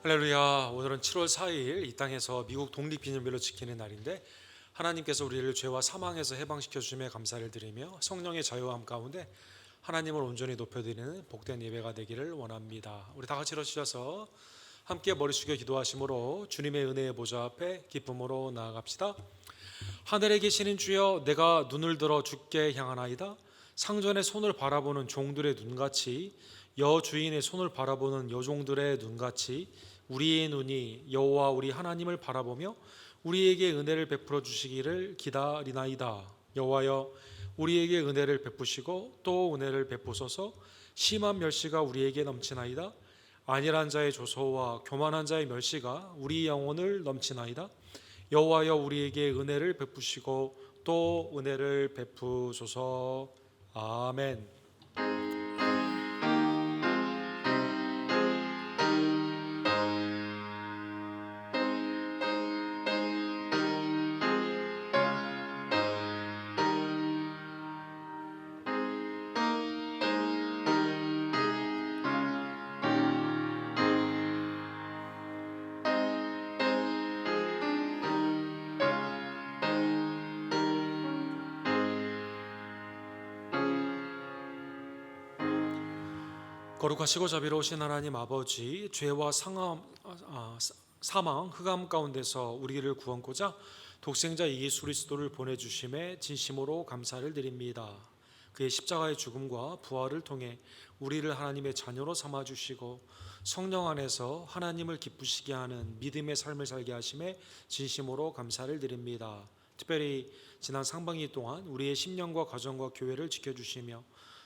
할렐루야. 오늘은 7월 4일 이 땅에서 미국 독립기념일로 지키는 날인데 하나님께서 우리를 죄와 사망에서 해방시켜 주심에 감사를 드리며 성령의 자유함 가운데 하나님을 온전히 높여드리는 복된 예배가 되기를 원합니다. 우리 다 같이 일어서셔서 함께 머리 숙여 기도하심으로 주님의 은혜의 보좌 앞에 기쁨으로 나아갑시다. 하늘에 계시는 주여, 내가 눈을 들어 주께 향하나이다. 상전의 손을 바라보는 종들의 눈같이, 여주인의 손을 바라보는 여종들의 눈같이 우리의 눈이 여호와 우리 하나님을 바라보며 우리에게 은혜를 베풀어 주시기를 기다리나이다. 여호와여, 우리에게 은혜를 베푸시고 또 은혜를 베푸소서. 심한 멸시가 우리에게 넘치나이다. 안일한 자의 조소와 교만한 자의 멸시가 우리 영혼을 넘치나이다. 여호와여, 우리에게 은혜를 베푸시고 또 은혜를 베푸소서. 아멘. 거룩하시고 자비로우신 하나님 아버지, 죄와 사망, 흑암 가운데서 우리를 구원코자 독생자 예수 그리스도를 보내주심에 진심으로 감사를 드립니다. 그의 십자가의 죽음과 부활을 통해 우리를 하나님의 자녀로 삼아주시고 성령 안에서 하나님을 기쁘시게 하는 믿음의 삶을 살게 하심에 진심으로 감사를 드립니다. 특별히 지난 상반기 동안 우리의 심령과 가정과 교회를 지켜주시며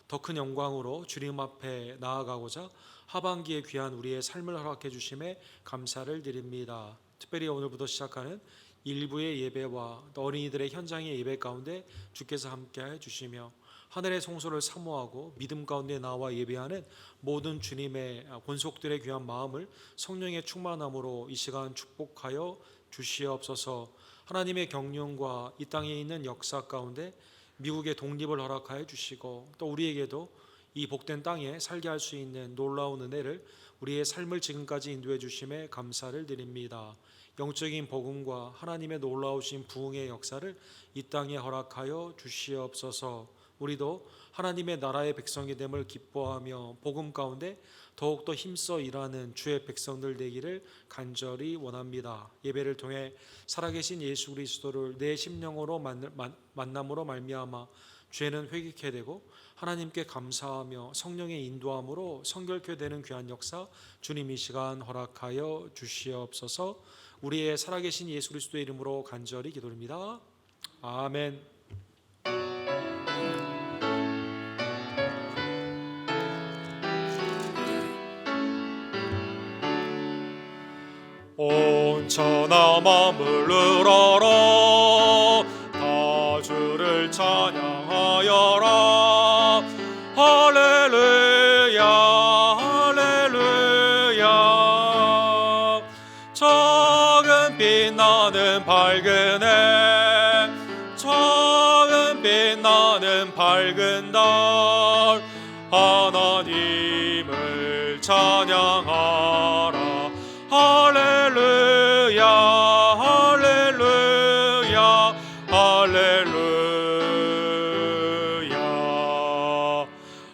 더 큰 영광으로 주님 앞에 나아가고자 하반기에 귀한 우리의 삶을 허락해 주심에 감사를 드립니다. 특별히 오늘부터 시작하는 일부의 예배와 어린이들의 현장의 예배 가운데 주께서 함께해 주시며 하늘의 성소를 사모하고 믿음 가운데 나와 예배하는 모든 주님의 권속들의 귀한 마음을 성령의 충만함으로 이 시간 축복하여 주시옵소서. 하나님의 경륜과 이 땅에 있는 역사 가운데 미국의 독립을 허락하여 주시고 또 우리에게도 이 복된 땅에 살게 할 수 있는 놀라운 은혜를 우리의 삶을 지금까지 인도해 주심에 감사를 드립니다. 영적인 복음과 하나님의 놀라우신 부흥의 역사를 이 땅에 허락하여 주시옵소서. 우리도 하나님의 나라의 백성이 됨을 기뻐하며 복음 가운데 더욱더 힘써 일하는 주의 백성들 되기를 간절히 원합니다. 예배를 통해 살아계신 예수 그리스도를 내 심령으로 만남으로 말미암아 죄는 회개케 되고 하나님께 감사하며 성령의 인도함으로 성결케 되는 귀한 역사 주님 이 시간 허락하여 주시옵소서. 우리의 살아계신 예수 그리스도의 이름으로 간절히 기도드립니다. 아멘. 온 천하 만물을 알아 다 주를 찬양하여라. 할렐루야 할렐루야. 작은 빛나는 밝은 해, 작은 빛나는 밝은 달, 하나님을 찬양하라. 할렐루야 할렐루야 할렐루야.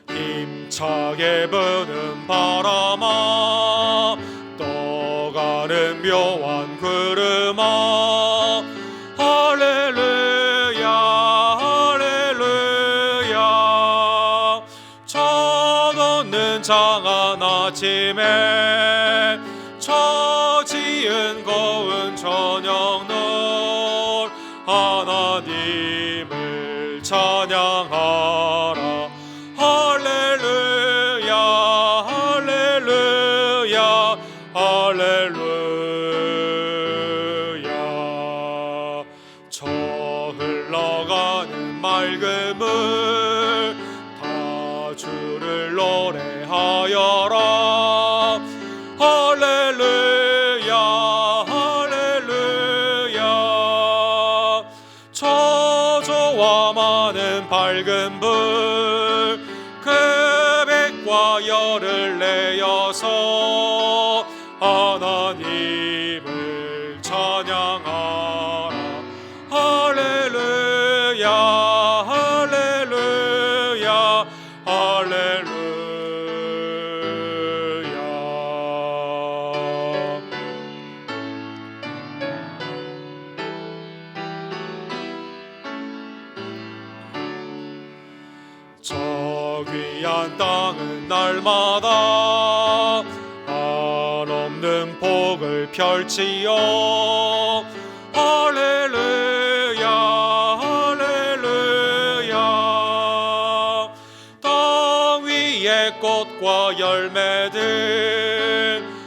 힘차게 부는 바람아, 떠가는 묘한 구름아, 할렐루야 할렐루야. 저걷는 장한 아침에 처지은 거운 저녁널, 하나님을 찬양하라. 할렐루야 할렐루야 할렐루야. 저 흘러가는 맑은 물 다 주를 노래하여라. 할렐루야 할렐루야. 저조와 많은 밝은 불 그 백과 열을 내어서 하나 찬양하라. 할렐루야 할렐루야 할렐루야. 저 귀한 땅은 날마다 한없는 복을 펼치어 할렐루야 할렐루야. 땅 위의 꽃과 열매들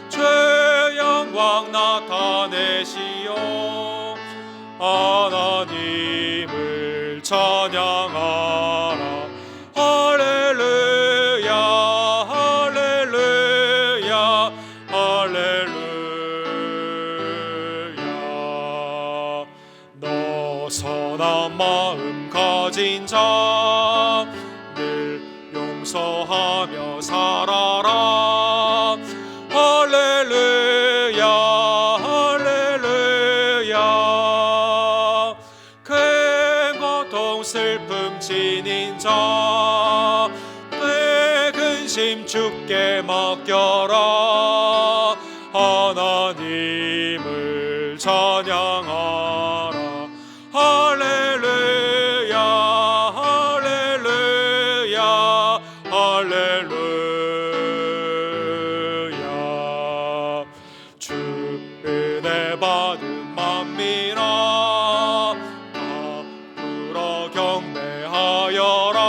주의 영광 나타내시어 하나님을 찬양하라. 할렐루야 할렐루야 할렐루야. 너 선한 마음 가진 자 늘 용서하며 살아라. 할렐루야 할렐루야. 큰 고통 슬픔 지닌 자 내 근심 주께 맡겨라. 하나님을 찬양하라. 할렐루야 할렐루야 할렐루야. 주 은혜 받은 만민아 다 불어 경배하여라.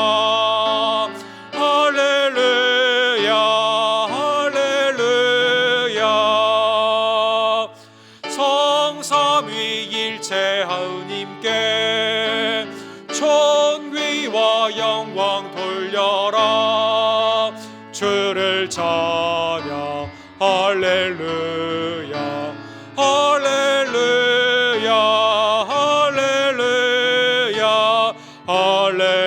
할렐루야 할렐루야. 성삼위 일체 하느님께 존귀와 영광 돌려라. 주를 찬양 할렐루야 할렐루야 할렐루야 할렐루야.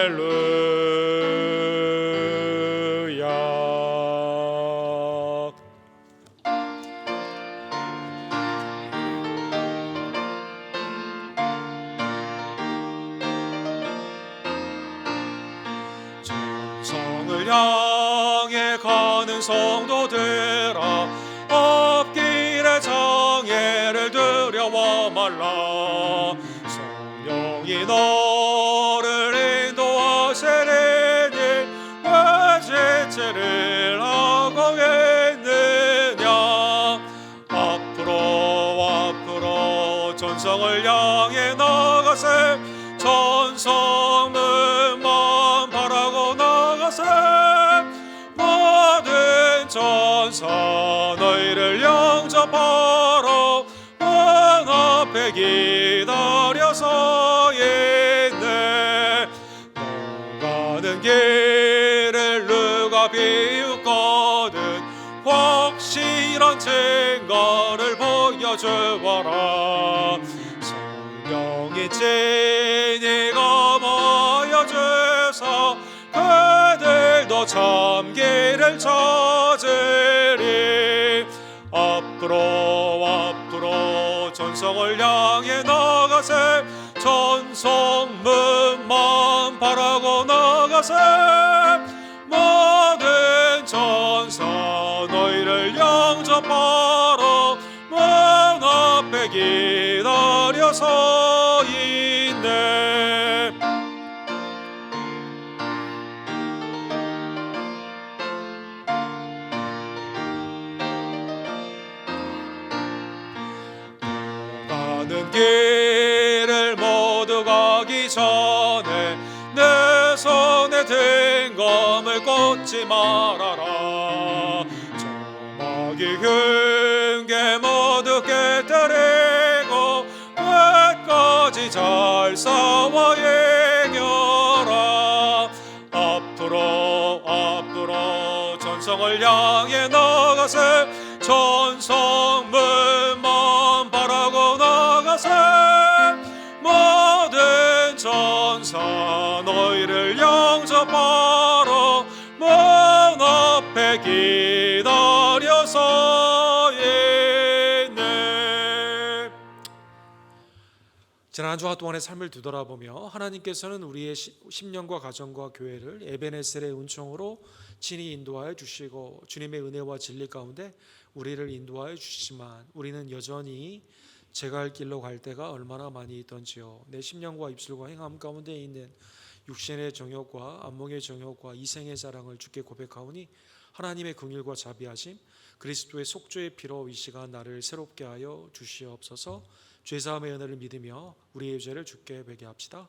정성을 향해 가는 성도들아 앞길에 장애를 두려워 말라. 성령이 너를 인도하시리니 왜 지체를 하고 있느냐. 앞으로 전성을 향해 나가세. 전성문만 바라고 나가세. 모든 전사 너희를 영접하러 문 앞에 기다려서 있네. 너가는 길을 누가 비웃거든 확실한 증거를 보여주어라. 성령이 진이가 모여주사 그들도 참 길을 찾으리. 앞으로 전성을 향해 나가세. 전성문만 바라고 나가세. 모든 전사 너희를 영접하러 문 앞에 기다려서 있네. 가는 길을 모두 가기 전에 내 손에 든 검을 꽂지 말아라. 저마귀 흉계 모두 깨뜨리고 끝까지 잘 싸워 이겨라. 앞으로 전성을 향해 나가세. 전성문만 바라고 나가세. 모든 전사 너희를 영접하러 문 앞에 기다려서 있네. 지난 한 주간 동안의 삶을 뒤돌아보며 하나님께서는 우리의 심령과 가정과 교회를 에베네셀의 은총으로 친히 인도하여 주시고 주님의 은혜와 진리 가운데 우리를 인도하여 주시지만 우리는 여전히 제가 할 길로 갈 때가 얼마나 많이 있던지요. 내 심령과 입술과 행함 가운데 있는 육신의 정욕과 안목의 정욕과 이생의 자랑을 주께 고백하오니 하나님의 긍휼과 자비하심 그리스도의 속죄의 피로 이 시간 나를 새롭게 하여 주시옵소서. 죄사함의 은혜를 믿으며 우리의 죄를 주께 회개합시다.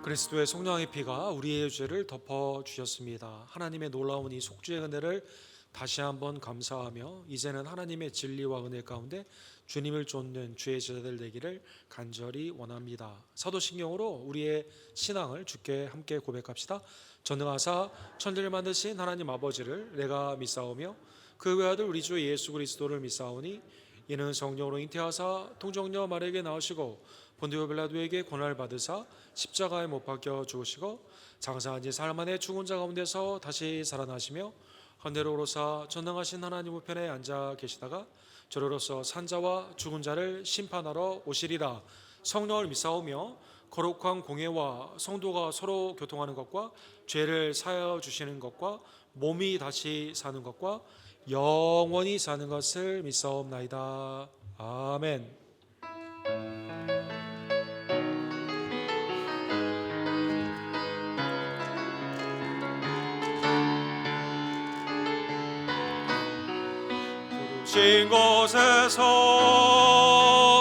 그리스도의 속량의 피가 우리의 죄를 덮어 주셨습니다. 하나님의 놀라운 이 속죄의 은혜를 다시 한번 감사하며 이제는 하나님의 진리와 은혜 가운데 주님을 쫓는 주의 제자들 되기를 간절히 원합니다. 사도신경으로 우리의 신앙을 주께 함께 고백합시다. 전능하사 천지를 만드신 하나님 아버지를 내가 믿사오며 그 외아들 우리 주 예수 그리스도를 믿사오니 이는 성령으로 잉태하사 통정녀 마리아에게 나오시고 본디오 빌라도에게 고난을 받으사 십자가에 못 박혀 죽으시고 장사한 지 사흘 만에 죽은 자 가운데서 다시 살아나시며 헌대로 오르사 전능하신 하나님 우편에 앉아 계시다가 저로서 산자와 죽은 자를 심판하러 오시리라. 성령을 믿사오며 거룩한 공예와 성도가 서로 교통하는 것과 죄를 사하여 주시는 것과 몸이 다시 사는 것과 영원히 사는 것을 믿사옵나이다. 아멘. 신 곳에서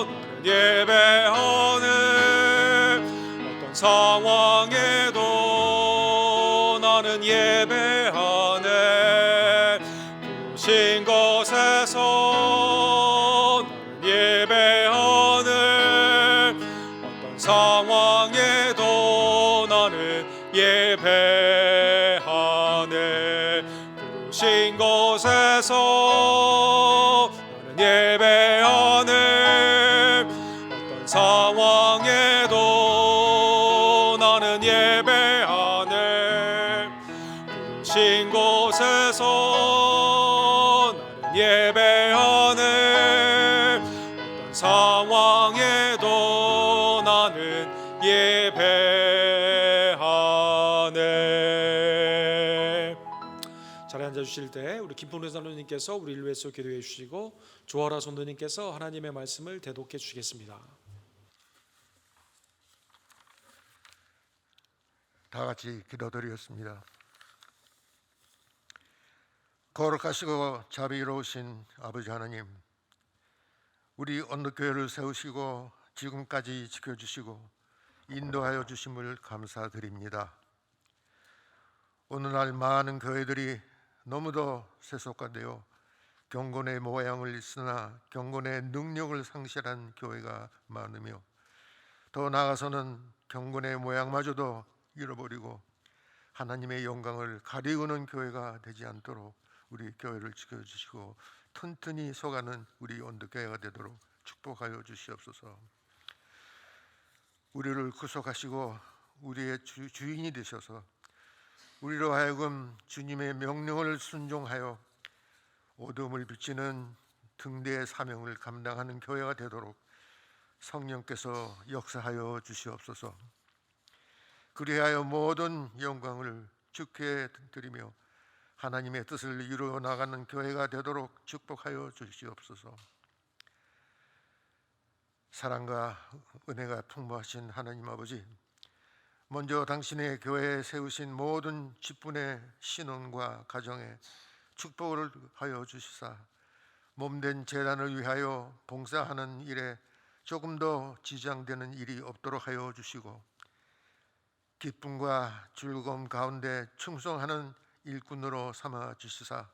나는 예배하네. 어떤 상황에도 나는 예배하네. 신 곳에서 나는 예배하네. 어떤 상황에도 나는 예배하네. 신 곳에서 예배하네. 어떤 상황에도 나는 예배하네. 부르신 곳에서 나는 예배하네. 어떤 상황에도 나는 예배하네. 자리에 앉아주실 때 우리 김풍래 장로님께서 우리를 위해서 기도해 주시고 조아라 선도님께서 하나님의 말씀을 대독해 주시겠습니다. 다 같이 기도드리겠습니다. 거룩하시고 자비로우신 아버지 하나님, 우리 언덕교회를 세우시고 지금까지 지켜주시고 인도하여 주심을 감사드립니다. 오늘날 많은 교회들이 너무도 세속화되어 경건의 모양을 있으나 경건의 능력을 상실한 교회가 많으며 더 나아가서는 경건의 모양마저도 잃어버리고 하나님의 영광을 가리우는 교회가 되지 않도록 우리 교회를 지켜주시고 튼튼히 서가는 우리 언덕교회가 되도록 축복하여 주시옵소서. 우리를 구속하시고 우리의 주인이 되셔서 우리로 하여금 주님의 명령을 순종하여 어둠을 비치는 등대의 사명을 감당하는 교회가 되도록 성령께서 역사하여 주시옵소서. 그리하여 모든 영광을 주께 드리며 하나님의 뜻을 이루어 나가는 교회가 되도록 축복하여 주시옵소서. 사랑과 은혜가 풍부하신 하나님 아버지, 먼저 당신의 교회에 세우신 모든 직분의 신원과 가정에 축복을 하여 주시사 몸된 제단을 위하여 봉사하는 일에 조금 더 지장되는 일이 없도록 하여 주시고 기쁨과 즐거움 가운데 충성하는 일꾼으로 삼아 주시사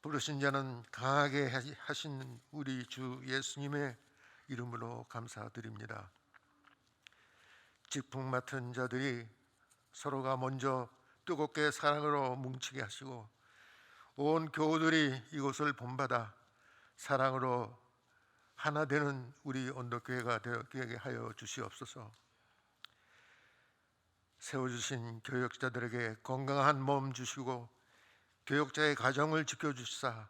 부르신 자는 강하게 하신 우리 주 예수님의 이름으로 감사드립니다. 직분 맡은 자들이 서로가 먼저 뜨겁게 사랑으로 뭉치게 하시고 온 교우들이 이곳을 본받아 사랑으로 하나 되는 우리 언덕교회가 되게 하여 주시옵소서. 세워주신 교역자들에게 건강한 몸 주시고 교역자의 가정을 지켜주시사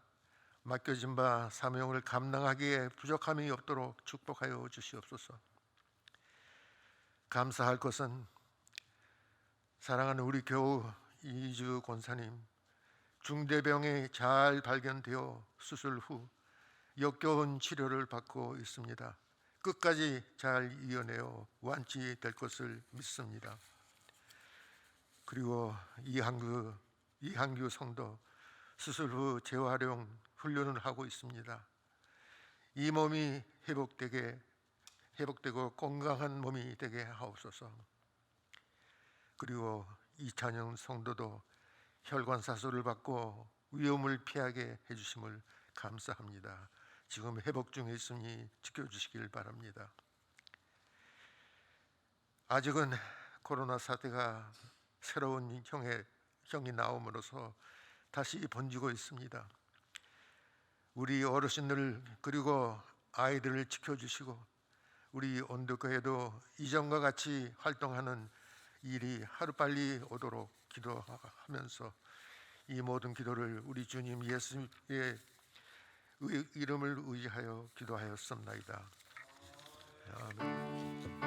맡겨진 바 사명을 감당하기에 부족함이 없도록 축복하여 주시옵소서. 감사할 것은 사랑하는 우리 교우 이주 권사님, 중대병이 잘 발견되어 수술 후 역겨운 치료를 받고 있습니다. 끝까지 잘 이겨내어 완치될 것을 믿습니다. 그리고 이한규 성도 수술 후 재활용 훈련을 하고 있습니다. 이 몸이 회복되고 건강한 몸이 되게 하옵소서. 그리고 이찬영 성도도 혈관 사수를 받고 위험을 피하게 해주심을 감사합니다. 지금 회복 중에 있으니 지켜주시길 바랍니다. 아직은 코로나 사태가 새로운 형이 나옴으로써 다시 번지고 있습니다. 우리 어르신들 그리고 아이들을 지켜주시고 우리 언덕교회도 이전과 같이 활동하는 일이 하루빨리 오도록 기도하면서 이 모든 기도를 우리 주님 예수의 이름을 의지하여 기도하였습니다. 아멘.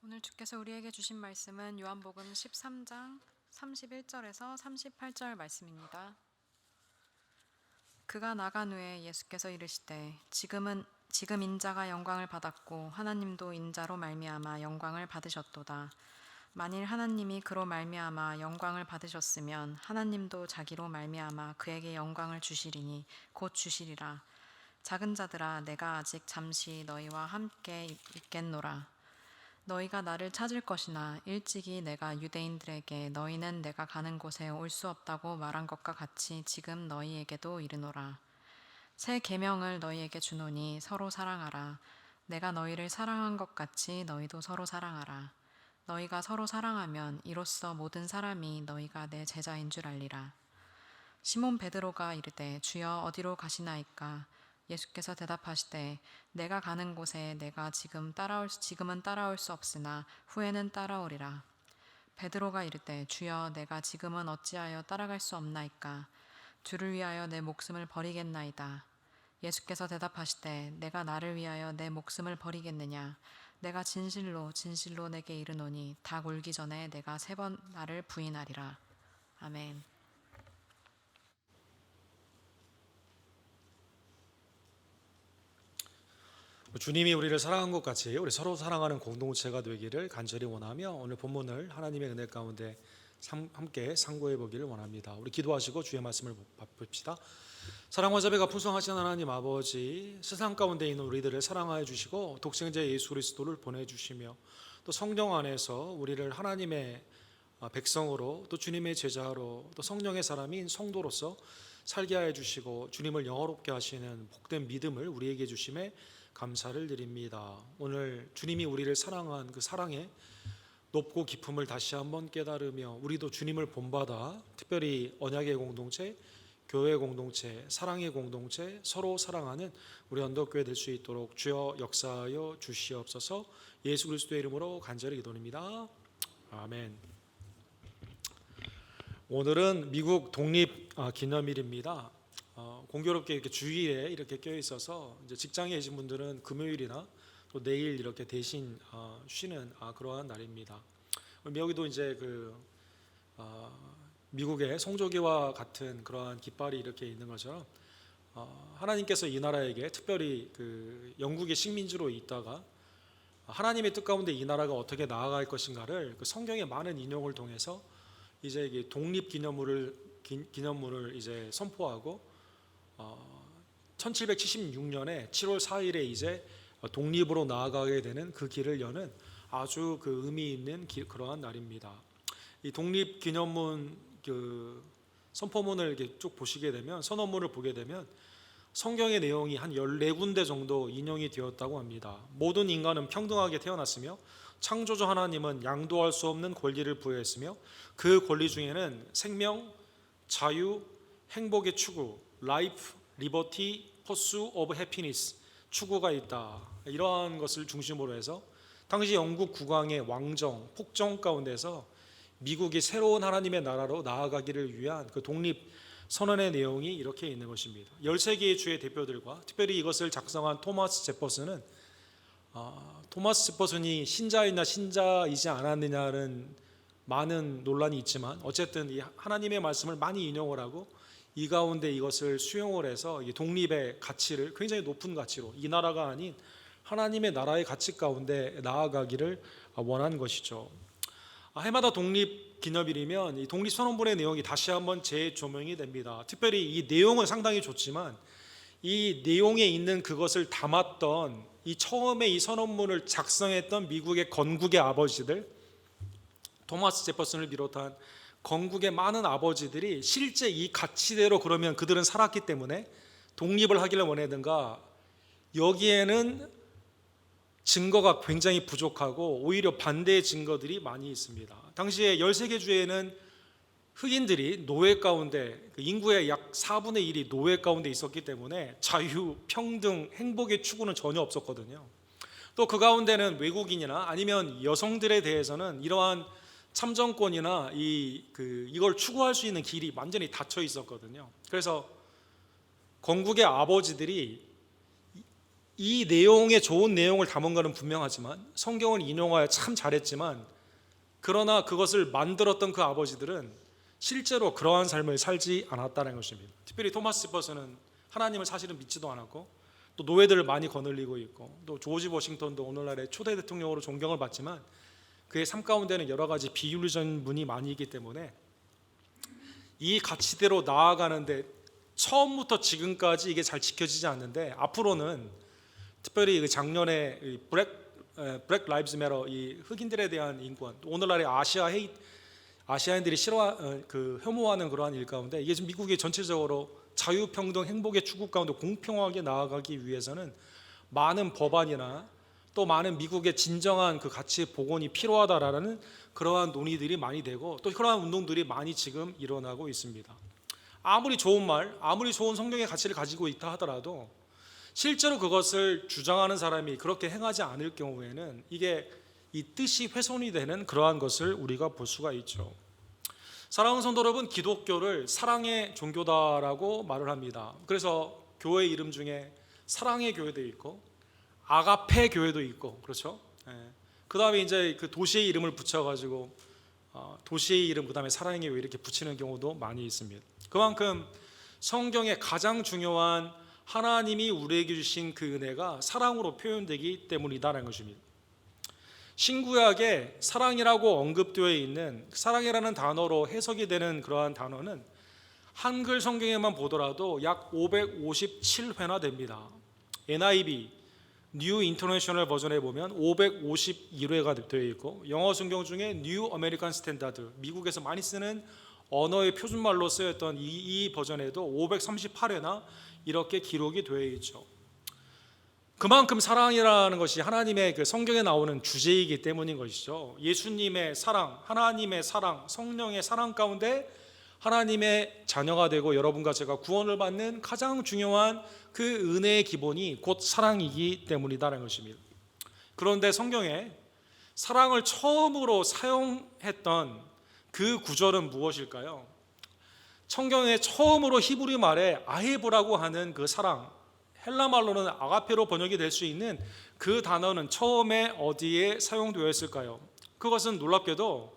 오늘 주께서 우리에게 주신 말씀은 요한복음 13장 31절에서 38절 말씀입니다. 그가 나간 후에 예수께서 이르시되 지금 인자가 영광을 받았고 하나님도 인자로 말미암아 영광을 받으셨도다. 만일 하나님이 그로 말미암아 영광을 받으셨으면 하나님도 자기로 말미암아 그에게 영광을 주시리니 곧 주시리라. 작은 자들아 내가 아직 잠시 너희와 함께 있겠노라. 너희가 나를 찾을 것이나 일찍이 내가 유대인들에게 너희는 내가 가는 곳에 올 수 없다고 말한 것과 같이 지금 너희에게도 이르노라. 새 계명을 너희에게 주노니 서로 사랑하라. 내가 너희를 사랑한 것 같이 너희도 서로 사랑하라. 너희가 서로 사랑하면 이로써 모든 사람이 너희가 내 제자인 줄 알리라. 시몬 베드로가 이르되 주여 어디로 가시나이까? 예수께서 대답하시되 내가 가는 곳에 내가 지금은 따라올 수 없으나 후에는 따라오리라. 베드로가 이르되 주여 내가 지금은 어찌하여 따라갈 수 없나이까? 주를 위하여 내 목숨을 버리겠나이다. 예수께서 대답하시되 내가 나를 위하여 내 목숨을 버리겠느냐? 내가 진실로 진실로 내게 이르노니 닭 울기 전에 내가 3번 나를 부인하리라. 아멘. 주님이 우리를 사랑한 것 같이 우리 서로 사랑하는 공동체가 되기를 간절히 원하며 오늘 본문을 하나님의 은혜 가운데 함께 상고해 보기를 원합니다. 우리 기도하시고 주의 말씀을 봅시다. 사랑과 자비가 풍성하신 하나님 아버지, 세상 가운데 있는 우리들을 사랑하여 주시고 독생자 예수 그리스도를 보내주시며 또 성령 안에서 우리를 하나님의 백성으로 또 주님의 제자로 또 성령의 사람인 성도로서 살게 하여 주시고 주님을 영화롭게 하시는 복된 믿음을 우리에게 주심에 감사를 드립니다. 오늘 주님이 우리를 사랑한 그 사랑의 높고 깊음을 다시 한번 깨달으며 우리도 주님을 본받아 특별히 언약의 공동체, 교회 공동체, 사랑의 공동체, 서로 사랑하는 우리 언덕교회 될 수 있도록 주여 역사하여 주시옵소서. 예수 그리스도의 이름으로 간절히 기도드립니다. 아멘. 오늘은 미국 독립 기념일입니다. 공교롭게 이렇게 주일에 이렇게 껴 있어서 이제 직장에 계신 분들은 금요일이나 또 내일 이렇게 대신 쉬는 그러한 날입니다. 여기도 이제 미국의 성조기와 같은 그러한 깃발이 이렇게 있는 것처럼 하나님께서 이 나라에게 특별히 영국의 식민지로 있다가 하나님의 뜻 가운데 이 나라가 어떻게 나아갈 것인가를 그 성경의 많은 인용을 통해서 이제 이게 기념물을 이제 선포하고 1776년에 7월 4일에 이제 독립으로 나아가게 되는 그 길을 여는 아주 그 의미 있는 그러한 날입니다. 이 독립 기념문 그 선포문을 이렇게 쭉 보시게 되면, 선언문을 보게 되면 성경의 내용이 한 14군데 정도 인용이 되었다고 합니다. 모든 인간은 평등하게 태어났으며 창조주 하나님은 양도할 수 없는 권리를 부여했으며 그 권리 중에는 생명, 자유, 행복의 추구, life, liberty, pursuit of happiness, 추구가 있다. 이러한 것을 중심으로 해서 당시 영국 국왕의 왕정, 폭정 가운데서 미국이 새로운 하나님의 나라로 나아가기를 위한 그 독립 선언의 내용이 이렇게 있는 것입니다. 13개의 주의 대표들과 특별히 이것을 작성한 토마스 제퍼슨은 토마스 제퍼슨이 신자이나 신자이지 않았느냐는 많은 논란이 있지만 어쨌든 이 하나님의 말씀을 많이 인용을 하고 이 가운데 이것을 수용을 해서 이 독립의 가치를 굉장히 높은 가치로, 이 나라가 아닌 하나님의 나라의 가치 가운데 나아가기를 원한 것이죠. 해마다 독립기념일이면 이 독립선언문의 내용이 다시 한번 재조명이 됩니다. 특별히 이 내용은 상당히 좋지만 이 내용에 있는 그것을 담았던 이 처음에 이 선언문을 작성했던 미국의 건국의 아버지들, 토마스 제퍼슨을 비롯한 건국의 많은 아버지들이 실제 이 가치대로 그러면 그들은 살았기 때문에 독립을 하기를 원했는가, 여기에는 증거가 굉장히 부족하고 오히려 반대의 증거들이 많이 있습니다. 당시에 13개 주에는 흑인들이 노예 가운데, 인구의 약 4분의 1이 노예 가운데 있었기 때문에 자유, 평등, 행복의 추구는 전혀 없었거든요. 또 그 가운데는 외국인이나 아니면 여성들에 대해서는 이러한 참정권이나 이걸 추구할 수 있는 길이 완전히 닫혀 있었거든요. 그래서 건국의 아버지들이 이 내용에 좋은 내용을 담은 것은 분명하지만 성경을 인용하여 참 잘했지만, 그러나 그것을 만들었던 그 아버지들은 실제로 그러한 삶을 살지 않았다는 것입니다. 특별히 토마스 제퍼슨은 하나님을 사실은 믿지도 않았고 또 노예들을 많이 거느리고 있고, 또 조지 워싱턴도 오늘날의 초대 대통령으로 존경을 받지만 그의 삶 가운데는 여러 가지 비윤리적인 분이 많이 있기 때문에 이 가치대로 나아가는데 처음부터 지금까지 이게 잘 지켜지지 않는데, 앞으로는 특별히 작년에 블랙 라이브즈 매터, 이 흑인들에 대한 인권, 오늘날의 아시아인들이 혐오하는 그러한 일 가운데 이게 지금 미국이 전체적으로 자유, 평등, 행복의 추구 가운데 공평하게 나아가기 위해서는 많은 법안이나 또 많은 미국의 진정한 그 가치의 복원이 필요하다라는 그러한 논의들이 많이 되고 또 그러한 운동들이 많이 지금 일어나고 있습니다. 아무리 좋은 말, 아무리 좋은 성경의 가치를 가지고 있다 하더라도 실제로 그것을 주장하는 사람이 그렇게 행하지 않을 경우에는 이게 이 뜻이 훼손이 되는 그러한 것을 우리가 볼 수가 있죠. 사랑하는 성도 여러분, 기독교를 사랑의 종교다라고 말을 합니다. 그래서 교회 이름 중에 사랑의 교회도 있고 아가페 교회도 있고, 그렇죠? 그 다음에 이제 그 도시의 이름을 붙여가지고 도시의 이름, 그 다음에 사랑의 교회 이렇게 붙이는 경우도 많이 있습니다. 그만큼 성경의 가장 중요한 하나님이 우리에게 주신 그 은혜가 사랑으로 표현되기 때문이다라는 것입니다. 신구약에 사랑이라고 언급되어 있는, 사랑이라는 단어로 해석이 되는 그러한 단어는 한글 성경에만 보더라도 약 557회나 됩니다. NIV New International 버전에 보면 551회가 되어 있고, 영어 성경 중에 New American Standard, 미국에서 많이 쓰는 언어의 표준말로 쓰였던 이 버전에도 538회나 이렇게 기록이 되어 있죠. 그만큼 사랑이라는 것이 하나님의 그 성경에 나오는 주제이기 때문인 것이죠. 예수님의 사랑, 하나님의 사랑, 성령의 사랑 가운데 하나님의 자녀가 되고 여러분과 제가 구원을 받는 가장 중요한 그 은혜의 기본이 곧 사랑이기 때문이다라는 것입니다. 그런데 성경에 사랑을 처음으로 사용했던 그 구절은 무엇일까요? 성경에 처음으로 히브리 말에 아헤브라고 하는 그 사랑, 헬라 말로는 아가페로 번역이 될 수 있는 그 단어는 처음에 어디에 사용되었을까요? 그것은 놀랍게도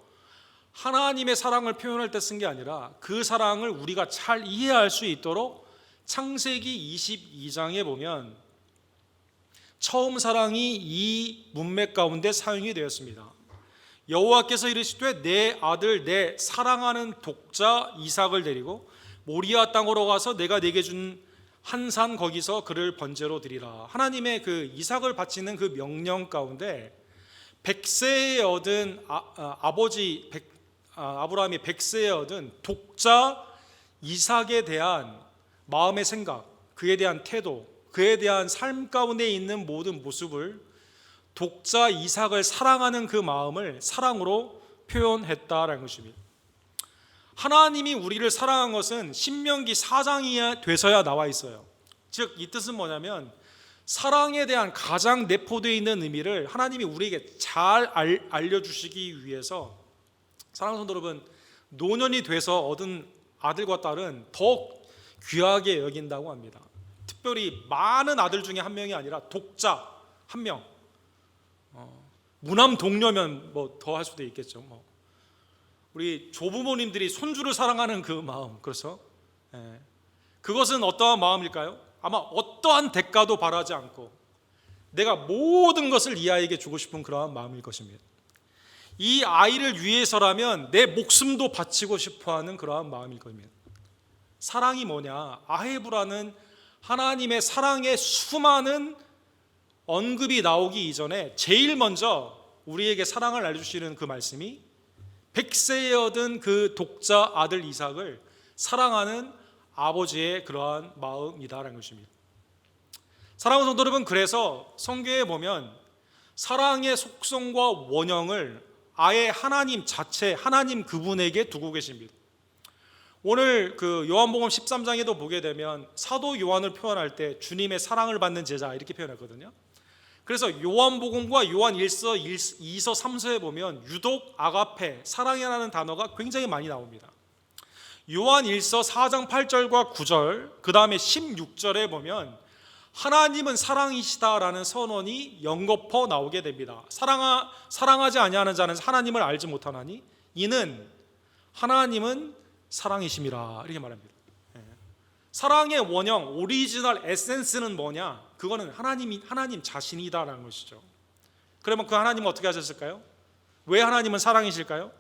하나님의 사랑을 표현할 때 쓴 게 아니라 그 사랑을 우리가 잘 이해할 수 있도록 창세기 22장에 보면 처음 사랑이 이 문맥 가운데 사용이 되었습니다. 여호와께서 이르시되 내 아들 내 사랑하는 독자 이삭을 데리고 모리아 땅으로 가서 내가 네게 준 한 산 거기서 그를 번제로 드리라. 하나님의 그 이삭을 바치는 그 명령 가운데 100세에 얻은 아브라함이 100세에 얻은 독자 이삭에 대한 마음의 생각, 그에 대한 태도, 그에 대한 삶 가운데 있는 모든 모습을 독자 이삭을 사랑하는 그 마음을 사랑으로 표현했다라는 것입니다. 하나님이 우리를 사랑한 것은 신명기 4장이 돼서야 나와 있어요. 즉 이 뜻은 뭐냐면 사랑에 대한 가장 내포되어 있는 의미를 하나님이 우리에게 잘 알려주시기 위해서 사랑하는 성도 여러분, 노년이 돼서 얻은 아들과 딸은 더욱 귀하게 여긴다고 합니다. 특별히 많은 아들 중에 한 명이 아니라 독자 한 명, 무남 동료면 뭐 더 할 수도 있겠죠. 우리 조부모님들이 손주를 사랑하는 그 마음, 그렇죠? 그것은 어떠한 마음일까요? 아마 어떠한 대가도 바라지 않고 내가 모든 것을 이 아이에게 주고 싶은 그러한 마음일 것입니다. 이 아이를 위해서라면 내 목숨도 바치고 싶어하는 그러한 마음일 겁니다. 사랑이 뭐냐? 아헤브라는 하나님의 사랑의 수많은 언급이 나오기 이전에 제일 먼저 우리에게 사랑을 알려주시는 그 말씀이 100세에 얻은 그 독자 아들 이삭을 사랑하는 아버지의 그러한 마음이다라는 것입니다. 사랑하는 성도 여러분, 그래서 성경에 보면 사랑의 속성과 원형을 아예 하나님 자체, 하나님 그분에게 두고 계십니다. 오늘 그 요한복음 13장에도 보게 되면 사도 요한을 표현할 때 주님의 사랑을 받는 제자 이렇게 표현했거든요. 그래서 요한복음과 요한 1서, 2서, 3서에 보면 유독 아가페, 사랑이라는 단어가 굉장히 많이 나옵니다. 요한 1서 4장 8절과 9절, 그 다음에 16절에 보면 하나님은 사랑이시다라는 선언이 연거퍼 나오게 됩니다. 사랑하지 아니하는 자는 하나님을 알지 못하나니 이는 하나님은 사랑이심이라, 이렇게 말합니다. 사랑의 원형, 오리지널 에센스는 뭐냐? 그거는 하나님 자신이다라는 것이죠. 그러면 그 하나님은 어떻게 하셨을까요? 왜 하나님은 사랑이실까요?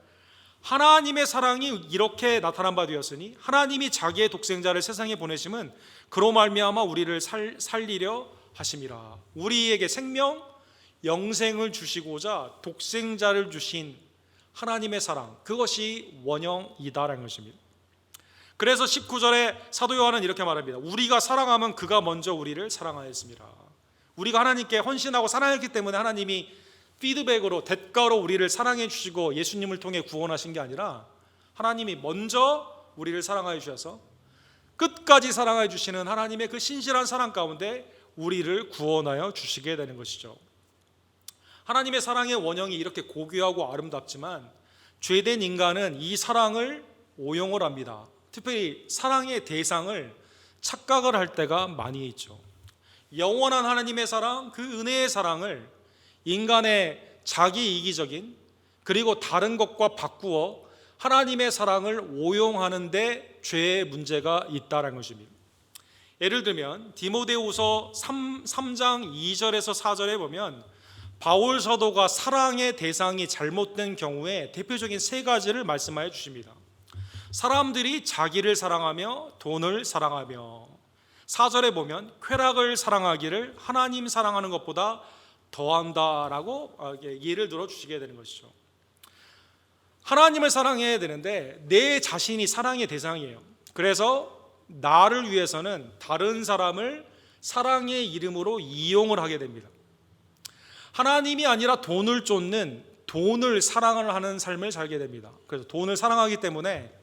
하나님의 사랑이 이렇게 나타난 바 되었으니 하나님이 자기의 독생자를 세상에 보내심은 그로 말미암아 우리를 살리려 하심이라. 우리에게 생명, 영생을 주시고자 독생자를 주신 하나님의 사랑, 그것이 원형이다라는 것입니다. 그래서 19절에 사도 요한은 이렇게 말합니다. 우리가 사랑하면 그가 먼저 우리를 사랑하였습니다. 우리가 하나님께 헌신하고 사랑했기 때문에 하나님이 피드백으로, 대가로 우리를 사랑해 주시고 예수님을 통해 구원하신 게 아니라 하나님이 먼저 우리를 사랑하여 주셔서 끝까지 사랑하여 주시는 하나님의 그 신실한 사랑 가운데 우리를 구원하여 주시게 되는 것이죠. 하나님의 사랑의 원형이 이렇게 고귀하고 아름답지만 죄된 인간은 이 사랑을 오용을 합니다. 특별히 사랑의 대상을 착각을 할 때가 많이 있죠. 영원한 하나님의 사랑, 그 은혜의 사랑을 인간의 자기 이기적인 그리고 다른 것과 바꾸어 하나님의 사랑을 오용하는데 죄의 문제가 있다는 것입니다. 예를 들면 디모데후서 3장 2절에서 4절에 보면 바울 사도가 사랑의 대상이 잘못된 경우에 대표적인 세 가지를 말씀하여 주십니다. 사람들이 자기를 사랑하며 돈을 사랑하며, 4절에 보면 쾌락을 사랑하기를 하나님 사랑하는 것보다 더한다라고 예를 들어 주시게 되는 것이죠. 하나님을 사랑해야 되는데 내 자신이 사랑의 대상이에요. 그래서 나를 위해서는 다른 사람을 사랑의 이름으로 이용을 하게 됩니다. 하나님이 아니라 돈을 쫓는, 돈을 사랑을 하는 삶을 살게 됩니다. 그래서 돈을 사랑하기 때문에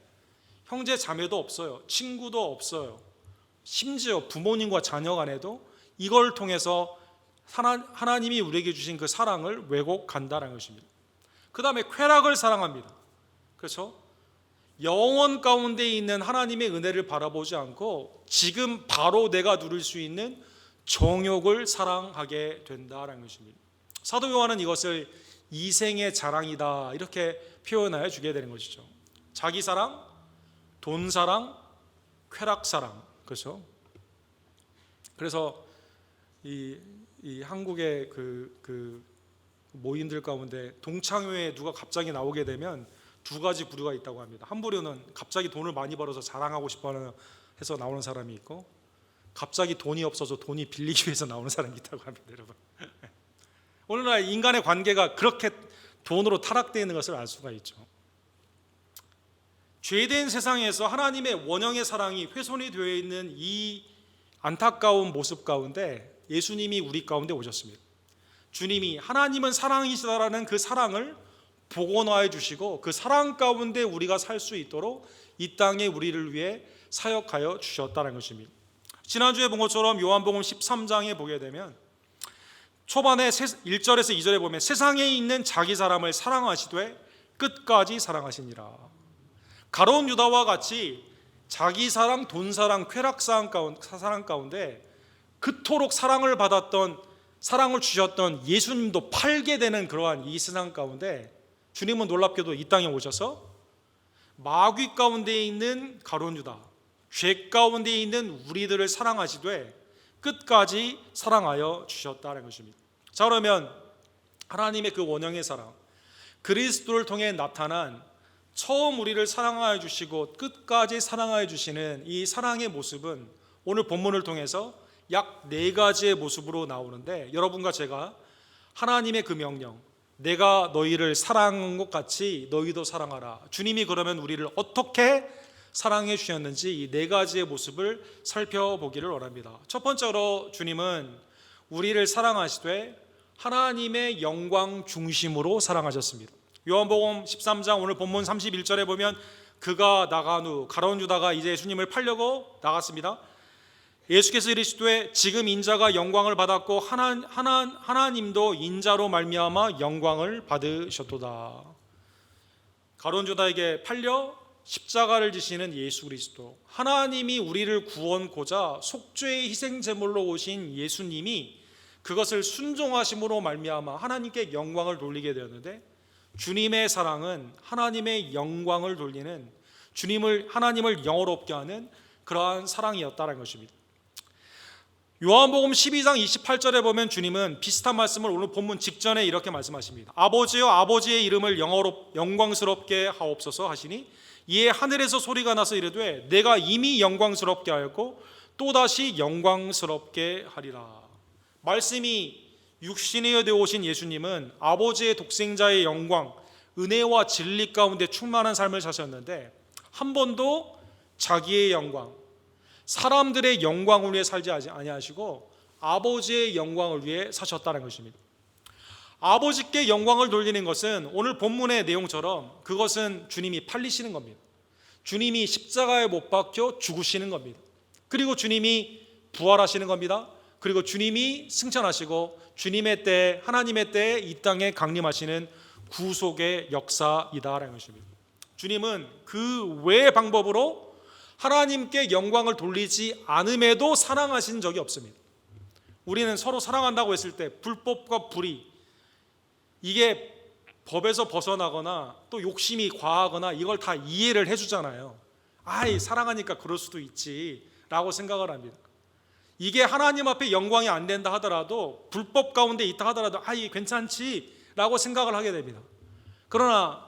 형제 자매도 없어요. 친구도 없어요. 심지어 부모님과 자녀 간에도 이걸 통해서 하나님이 우리에게 주신 그 사랑을 왜곡한다는 것입니다. 그 다음에 쾌락을 사랑합니다. 그렇죠? 영원 가운데 있는 하나님의 은혜를 바라보지 않고 지금 바로 내가 누릴 수 있는 정욕을 사랑하게 된다는 것입니다. 사도 요한은 이것을 이생의 자랑이다 이렇게 표현하여 주게 되는 것이죠. 자기 사랑, 돈 사랑, 쾌락 사랑, 그렇죠? 그래서 이 한국의 그 모임들 가운데 동창회에 누가 갑자기 나오게 되면 두 가지 부류가 있다고 합니다. 한 부류는 갑자기 돈을 많이 벌어서 자랑하고 싶어 해서 나오는 사람이 있고, 갑자기 돈이 없어서 돈이 빌리기 위해서 나오는 사람이 있다고 합니다, 여러분. 오늘날 인간의 관계가 그렇게 돈으로 타락되어 있는 것을 알 수가 있죠. 죄된 세상에서 하나님의 원형의 사랑이 훼손이 되어 있는 이 안타까운 모습 가운데 예수님이 우리 가운데 오셨습니다. 주님이 하나님은 사랑이시다라는 그 사랑을 복원하여 주시고 그 사랑 가운데 우리가 살 수 있도록 이 땅에 우리를 위해 사역하여 주셨다는 것입니다. 지난주에 본 것처럼 요한복음 13장에 보게 되면 초반에 1절에서 2절에 보면 세상에 있는 자기 사람을 사랑하시되 끝까지 사랑하시니라. 가룟 유다와 같이 자기 사랑, 돈 사랑, 쾌락 사랑 가운데 그토록 사랑을 받았던, 사랑을 주셨던 예수님도 팔게 되는 그러한 이 세상 가운데 주님은 놀랍게도 이 땅에 오셔서 마귀 가운데 있는 가룟 유다, 죄 가운데 있는 우리들을 사랑하시되 끝까지 사랑하여 주셨다는 것입니다. 자, 그러면 하나님의 그 원형의 사랑, 그리스도를 통해 나타난 처음 우리를 사랑하여 주시고 끝까지 사랑하여 주시는 이 사랑의 모습은 오늘 본문을 통해서 약 4가지의 모습으로 나오는데, 여러분과 제가 하나님의 그 명령, 내가 너희를 사랑한 것 같이 너희도 사랑하라, 주님이 그러면 우리를 어떻게 사랑해 주셨는지 이 4가지의 모습을 살펴보기를 원합니다. 첫 번째로 주님은 우리를 사랑하시되 하나님의 영광 중심으로 사랑하셨습니다. 요한복음 13장 오늘 본문 31절에 보면 그가 나간 후 가룟 유다가 이제 예수님을 팔려고 나갔습니다. 예수께서 이르시되 지금 인자가 영광을 받았고 하나님도 인자로 말미암아 영광을 받으셨도다. 가룟 유다에게 팔려 십자가를 지시는 예수 그리스도, 하나님이 우리를 구원코자 속죄의 희생 제물로 오신 예수님이 그것을 순종하심으로 말미암아 하나님께 영광을 돌리게 되었는데, 주님의 사랑은 하나님의 영광을 돌리는, 하나님을 영화롭게 하는 그러한 사랑이었다는 것입니다. 요한복음 12장 28절에 보면 주님은 비슷한 말씀을 오늘 본문 직전에 이렇게 말씀하십니다. 아버지여 아버지의 이름을 영광스럽게 하옵소서 하시니 이에 하늘에서 소리가 나서 이르되 내가 이미 영광스럽게 하였고 또다시 영광스럽게 하리라. 말씀이 육신이 되어 오신 예수님은 아버지의 독생자의 영광, 은혜와 진리 가운데 충만한 삶을 사셨는데 한 번도 자기의 영광, 사람들의 영광을 위해 살지 아니하시고 아버지의 영광을 위해 사셨다는 것입니다. 아버지께 영광을 돌리는 것은 오늘 본문의 내용처럼 그것은 주님이 팔리시는 겁니다. 주님이 십자가에 못 박혀 죽으시는 겁니다. 그리고 주님이 부활하시는 겁니다. 그리고 주님이 승천하시고 주님의 때, 하나님의 때에 이 땅에 강림하시는 구속의 역사이다라는 것입니다. 주님은 그 외의 방법으로 하나님께 영광을 돌리지 않음에도 사랑하신 적이 없습니다. 우리는 서로 사랑한다고 했을 때 불법과 불의, 이게 법에서 벗어나거나 또 욕심이 과하거나 이걸 다 이해를 해주잖아요. 사랑하니까 그럴 수도 있지 라고 생각을 합니다. 이게 하나님 앞에 영광이 안 된다 하더라도, 불법 가운데 있다 하더라도 이게 괜찮지 라고 생각을 하게 됩니다. 그러나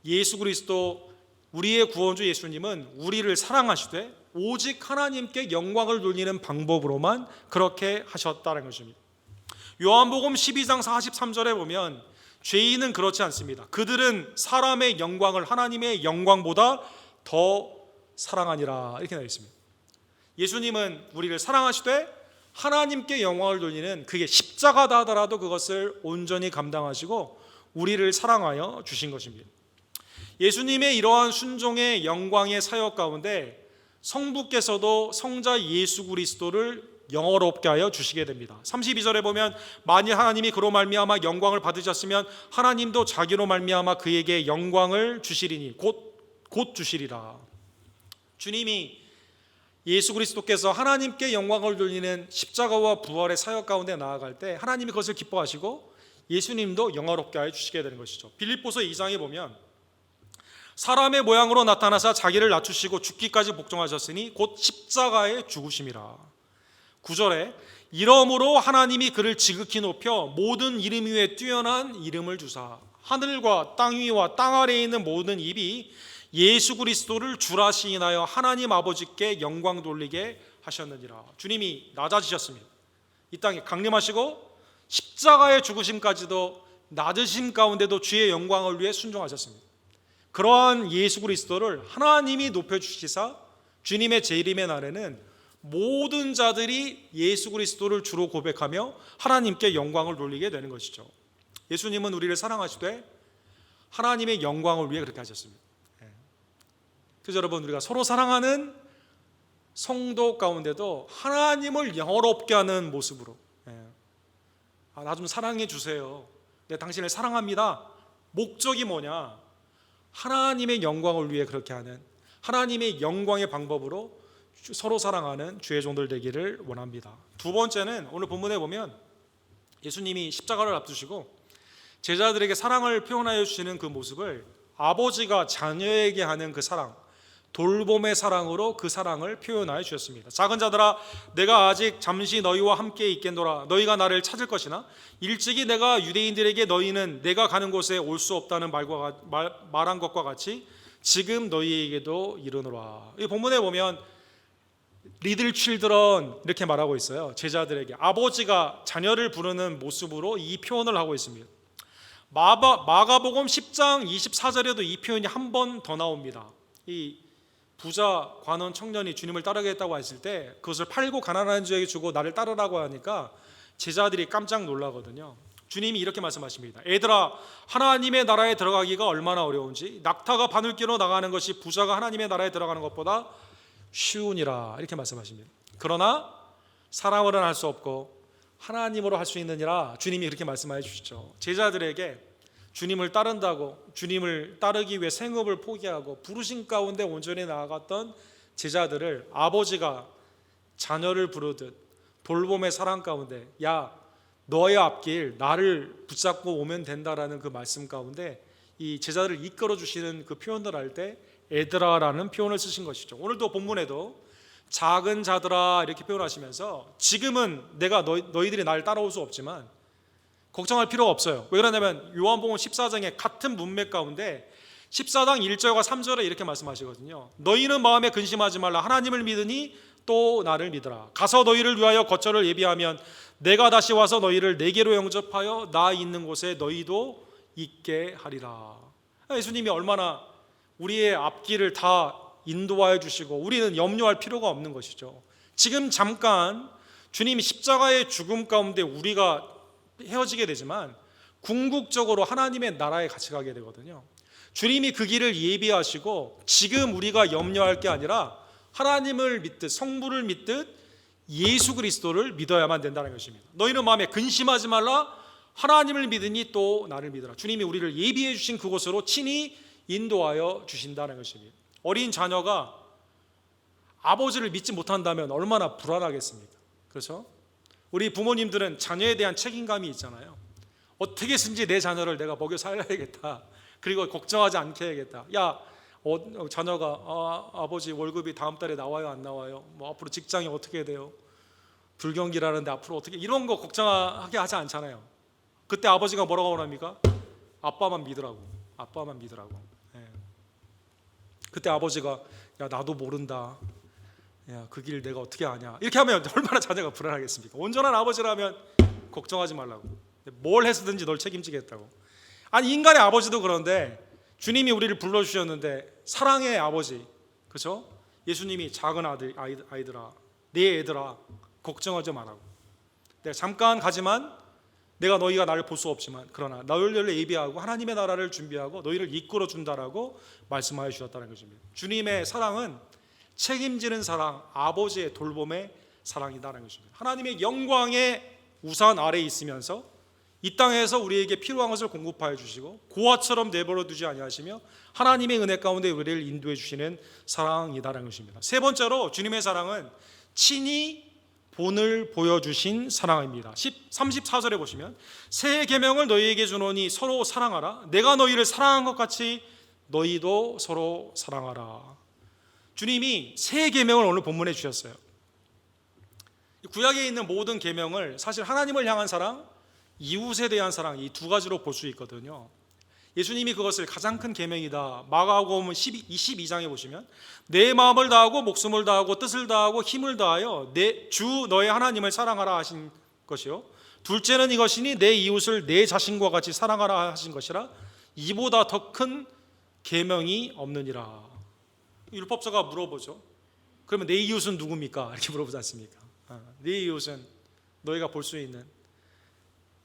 예수 그리스도, 우리의 구원주 예수님은 우리를 사랑하시되 오직 하나님께 영광을 돌리는 방법으로만 그렇게 하셨다는 것입니다. 요한복음 12장 43절에 보면 죄인은 그렇지 않습니다. 그들은 사람의 영광을 하나님의 영광보다 더 사랑하니라, 이렇게 나와 있습니다. 예수님은 우리를 사랑하시되 하나님께 영광을 돌리는, 그게 십자가다 하더라도 그것을 온전히 감당하시고 우리를 사랑하여 주신 것입니다. 예수님의 이러한 순종의 영광의 사역 가운데 성부께서도 성자 예수 그리스도를 영화롭게 하여 주시게 됩니다. 32절에 보면 만일 하나님이 그로 말미암아 영광을 받으셨으면 하나님도 자기로 말미암아 그에게 영광을 주시리니 곧 주시리라. 주님이, 예수 그리스도께서 하나님께 영광을 돌리는 십자가와 부활의 사역 가운데 나아갈 때 하나님이 그것을 기뻐하시고 예수님도 영화롭게 하여 주시게 되는 것이죠. 빌립보서 2장에 보면 사람의 모양으로 나타나사 자기를 낮추시고 죽기까지 복종하셨으니 곧 십자가의 죽으심이라. 9절에 이러므로 하나님이 그를 지극히 높여 모든 이름 위에 뛰어난 이름을 주사 하늘과 땅 위와 땅 아래에 있는 모든 입이 예수 그리스도를 주라 시인하여 하나님 아버지께 영광 돌리게 하셨느니라. 주님이 낮아지셨습니다. 이 땅에 강림하시고 십자가의 죽으심까지도 낮으심 가운데도 주의 영광을 위해 순종하셨습니다. 그러한 예수 그리스도를 하나님이 높여주시사 주님의 재림의 날에는 모든 자들이 예수 그리스도를 주로 고백하며 하나님께 영광을 돌리게 되는 것이죠. 예수님은 우리를 사랑하시되 하나님의 영광을 위해 그렇게 하셨습니다. 그래서 여러분, 우리가 서로 사랑하는 성도 가운데도 하나님을 영화롭게 하는 모습으로 나 좀 사랑해 주세요, 내가 당신을 사랑합니다, 목적이 뭐냐? 하나님의 영광을 위해 그렇게 하는, 하나님의 영광의 방법으로 서로 사랑하는 주의 종들 되기를 원합니다. 두 번째는 오늘 본문에 보면 예수님이 십자가를 앞두시고 제자들에게 사랑을 표현하여 주시는 그 모습을 아버지가 자녀에게 하는 그 사랑, 돌봄의 사랑으로 그 사랑을 표현하여 주셨습니다. 작은 자들아, 내가 아직 잠시 너희와 함께 있겠노라. 너희가 나를 찾을 것이나 일찍이 내가 유대인들에게 너희는 내가 가는 곳에 올 수 없다는 말한 것과 같이 지금 너희에게도 이르노라. 이 본문에 보면 리들 칠드런 이렇게 말하고 있어요. 제자들에게 아버지가 자녀를 부르는 모습으로 이 표현을 하고 있습니다. 마가복음 10장 24절에도 이 표현이 한 번 더 나옵니다. 이 부자 관원 청년이 주님을 따르겠다고 했을 때 그것을 팔고 가난한 자에게 주고 나를 따르라고 하니까 제자들이 깜짝 놀라거든요. 주님이 이렇게 말씀하십니다. 애들아, 하나님의 나라에 들어가기가 얼마나 어려운지 낙타가 바늘기로 나가는 것이 부자가 하나님의 나라에 들어가는 것보다 쉬우니라, 이렇게 말씀하십니다. 그러나 사람으로는 할 수 없고 하나님으로 할 수 있느니라, 주님이 그렇게 말씀해 주시죠. 제자들에게 주님을 따른다고, 주님을 따르기 위해 생업을 포기하고 부르심 가운데 온전히 나아갔던 제자들을 아버지가 자녀를 부르듯 돌봄의 사랑 가운데, 야, 너의 앞길 나를 붙잡고 오면 된다라는 그 말씀 가운데 이 제자들을 이끌어 주시는 그 표현을 할 때 애들아라는 표현을 쓰신 것이죠. 오늘도 본문에도 작은 자들아 이렇게 표현하시면서 지금은 내가 너희들이 나를 따라올 수 없지만 걱정할 필요가 없어요. 왜 그러냐면 요한복음 14장의 같은 문맥 가운데 14장 1절과 3절에 이렇게 말씀하시거든요. 너희는 마음에 근심하지 말라. 하나님을 믿으니 또 나를 믿으라. 가서 너희를 위하여 거처를 예비하면 내가 다시 와서 너희를 내게로 영접하여 나 있는 곳에 너희도 있게 하리라. 예수님이 얼마나 우리의 앞길을 다 인도하여 주시고 우리는 염려할 필요가 없는 것이죠. 지금 잠깐 주님이 십자가의 죽음 가운데 우리가 헤어지게 되지만 궁극적으로 하나님의 나라에 같이 가게 되거든요. 주님이 그 길을 예비하시고 지금 우리가 염려할 게 아니라 하나님을 믿듯 성부를 믿듯 예수 그리스도를 믿어야만 된다는 것입니다. 너희는 마음에 근심하지 말라. 하나님을 믿으니 또 나를 믿으라. 주님이 우리를 예비해 주신 그곳으로 친히 인도하여 주신다는 것입니다. 어린 자녀가 아버지를 믿지 못한다면 얼마나 불안하겠습니까? 그렇죠? 우리 부모님들은 자녀에 대한 책임감이 있잖아요. 어떻게 해서든지 내 자녀를 내가 먹여 살려야겠다. 그리고 걱정하지 않게 해야겠다. 야, 자녀가 아버지 월급이 다음 달에 나와요, 안 나와요? 뭐 앞으로 직장이 어떻게 돼요? 불경기라는데 앞으로 어떻게, 이런 거 걱정하게 하지 않잖아요. 그때 아버지가 뭐라고 원합니까? 아빠만 믿으라고. 아빠만 믿으라고. 예. 그때 아버지가 야, 나도 모른다. 야, 그 길 내가 어떻게 아냐? 이렇게 하면 얼마나 자녀가 불안하겠습니까? 온전한 아버지라면 걱정하지 말라고. 뭘 해서든지 널 책임지겠다고. 아니, 인간의 아버지도 그런데 주님이 우리를 불러주셨는데 사랑의 아버지, 그렇죠? 예수님이 작은 아이들아, 내 애들아, 걱정하지 말라고. 내가 잠깐 가지만 내가 너희가 나를 볼 수 없지만 그러나 너희를 예비하고 하나님의 나라를 준비하고 너희를 이끌어 준다라고 말씀하여 주셨다는 것입니다. 주님의 사랑은 책임지는 사랑, 아버지의 돌봄의 사랑이다라는 것입니다. 하나님의 영광의 우산 아래에 있으면서 이 땅에서 우리에게 필요한 것을 공급하여 주시고 고아처럼 내버려 두지 아니하시며 하나님의 은혜 가운데 우리를 인도해 주시는 사랑이다라는 것입니다. 세 번째로 주님의 사랑은 친히 본을 보여주신 사랑입니다. 34절에 보시면 새 계명을 너희에게 주노니 서로 사랑하라. 내가 너희를 사랑한 것 같이 너희도 서로 사랑하라. 주님이 새 계명을 오늘 본문에 주셨어요. 구약에 있는 모든 계명을 사실 하나님을 향한 사랑, 이웃에 대한 사랑, 이 두 가지로 볼 수 있거든요. 예수님이 그것을 가장 큰 계명이다, 마가복음 22장에 보시면 내 마음을 다하고 목숨을 다하고 뜻을 다하고 힘을 다하여 내 주 너의 하나님을 사랑하라 하신 것이요, 둘째는 이것이니 내 이웃을 내 자신과 같이 사랑하라 하신 것이라, 이보다 더 큰 계명이 없느니라. 율법서가 물어보죠. 그러면 내 이웃은 누굽니까? 이렇게 물어보지 않습니까? 내 이웃은 너희가 볼 수 있는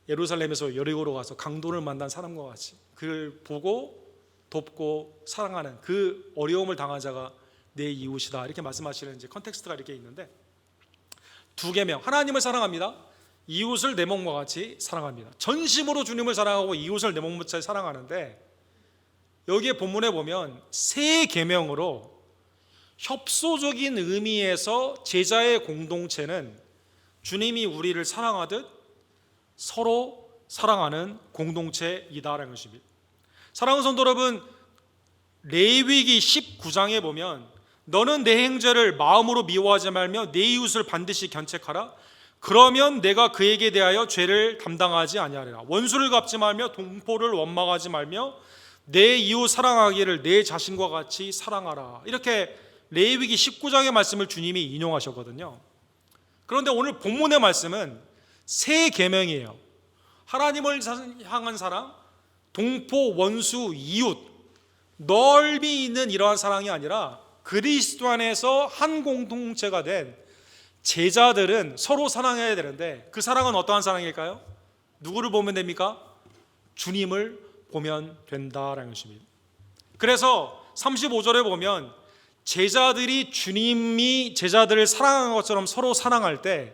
예루살렘에서 여리고로 가서 강도를 만난 사람과 같이 그를 보고 돕고 사랑하는 그 어려움을 당한 자가 내 이웃이다, 이렇게 말씀하시는 이제 컨텍스트가 이렇게 있는데, 두 계명, 하나님을 사랑합니다. 이웃을 내 몸과 같이 사랑합니다. 전심으로 주님을 사랑하고 이웃을 내 몸과 같이 사랑하는데, 여기에 본문에 보면 세 계명으로 협소적인 의미에서 제자의 공동체는 주님이 우리를 사랑하듯 서로 사랑하는 공동체이다라는 것입니다. 사랑하는 성도 여러분, 레위기 19장에 보면 너는 내 행제를 마음으로 미워하지 말며 내 이웃을 반드시 견책하라. 그러면 내가 그에게 대하여 죄를 담당하지 아니하리라. 원수를 갚지 말며 동포를 원망하지 말며 내 이웃 사랑하기를 내 자신과 같이 사랑하라. 이렇게 레위기 19장의 말씀을 주님이 인용하셨거든요. 그런데 오늘 본문의 말씀은 세 계명이에요. 하나님을 향한 사랑, 동포, 원수, 이웃, 넓이 있는 이러한 사랑이 아니라 그리스도 안에서 한 공동체가 된 제자들은 서로 사랑해야 되는데, 그 사랑은 어떠한 사랑일까요? 누구를 보면 됩니까? 주님을 보면 된다라는 것입니다. 그래서 35절에 보면 제자들이 주님이 제자들을 사랑한 것처럼 서로 사랑할 때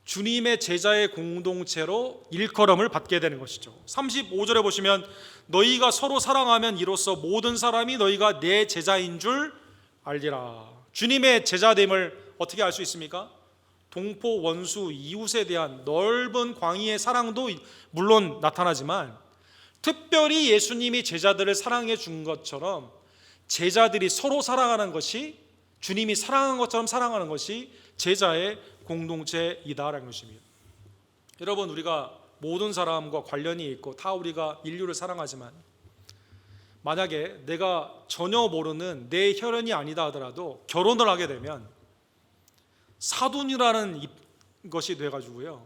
주님의 제자의 공동체로 일컬음을 받게 되는 것이죠. 35절에 보시면 너희가 서로 사랑하면 이로써 모든 사람이 너희가 내 제자인 줄 알리라. 주님의 제자됨을 어떻게 알 수 있습니까? 동포, 원수, 이웃에 대한 넓은 광의의 사랑도 물론 나타나지만, 특별히 예수님이 제자들을 사랑해 준 것처럼 제자들이 서로 사랑하는 것이, 주님이 사랑한 것처럼 사랑하는 것이 제자의 공동체이다라는 것입니다. 여러분, 우리가 모든 사람과 관련이 있고 다 우리가 인류를 사랑하지만, 만약에 내가 전혀 모르는 내 혈연이 아니다 하더라도 결혼을 하게 되면 사돈이라는 것이 돼가지고요,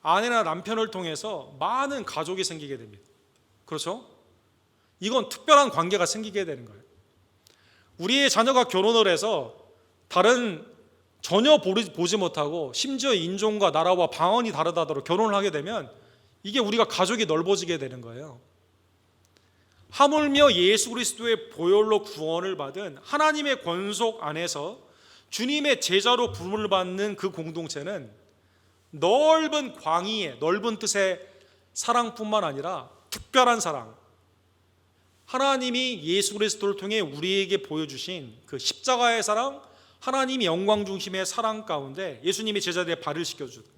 아내나 남편을 통해서 많은 가족이 생기게 됩니다. 그렇죠? 이건 특별한 관계가 생기게 되는 거예요. 우리의 자녀가 결혼을 해서 다른 전혀 보지 못하고 심지어 인종과 나라와 방언이 다르다더러 결혼을 하게 되면 이게 우리가 가족이 넓어지게 되는 거예요. 하물며 예수 그리스도의 보혈로 구원을 받은 하나님의 권속 안에서 주님의 제자로 부름을 받는 그 공동체는 넓은 광의의, 넓은 뜻의 사랑뿐만 아니라 특별한 사랑, 하나님이 예수 그리스도를 통해 우리에게 보여주신 그 십자가의 사랑, 하나님이 영광 중심의 사랑 가운데 예수님이 제자들의 발을 씻겨주듯,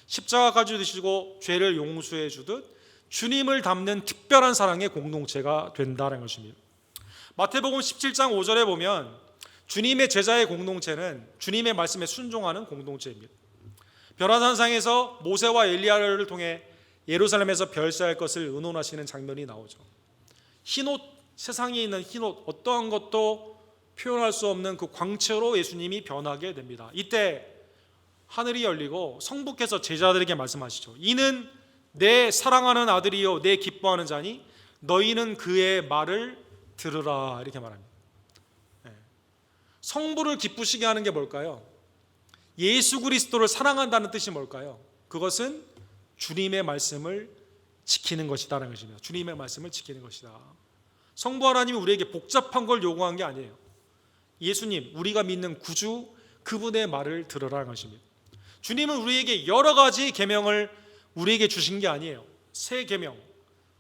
십자가 가지고 죄를 용서해 주듯 주님을 닮는 특별한 사랑의 공동체가 된다는 것입니다. 마태복음 17장 5절에 보면 주님의 제자의 공동체는 주님의 말씀에 순종하는 공동체입니다. 벼라산상에서 모세와 엘리야를 통해 예루살렘에서 별세할 것을 의논하시는 장면이 나오죠. 흰옷, 세상에 있는 흰옷, 어떠한 것도 표현할 수 없는 그 광채로 예수님이 변하게 됩니다. 이때 하늘이 열리고 성부께서 제자들에게 말씀하시죠. 이는 내 사랑하는 아들이요 내 기뻐하는 자니 너희는 그의 말을 들으라, 이렇게 말합니다. 성부를 기쁘시게 하는 게 뭘까요? 예수 그리스도를 사랑한다는 뜻이 뭘까요? 그것은 주님의 말씀을 지키는 것이다라는 것입니다. 주님의 말씀을 지키는 것이다. 성부 하나님이 우리에게 복잡한 걸 요구한 게 아니에요. 예수님, 우리가 믿는 구주, 그분의 말을 들으라는 것입니다. 주님은 우리에게 여러 가지 계명을 우리에게 주신 게 아니에요. 세 계명,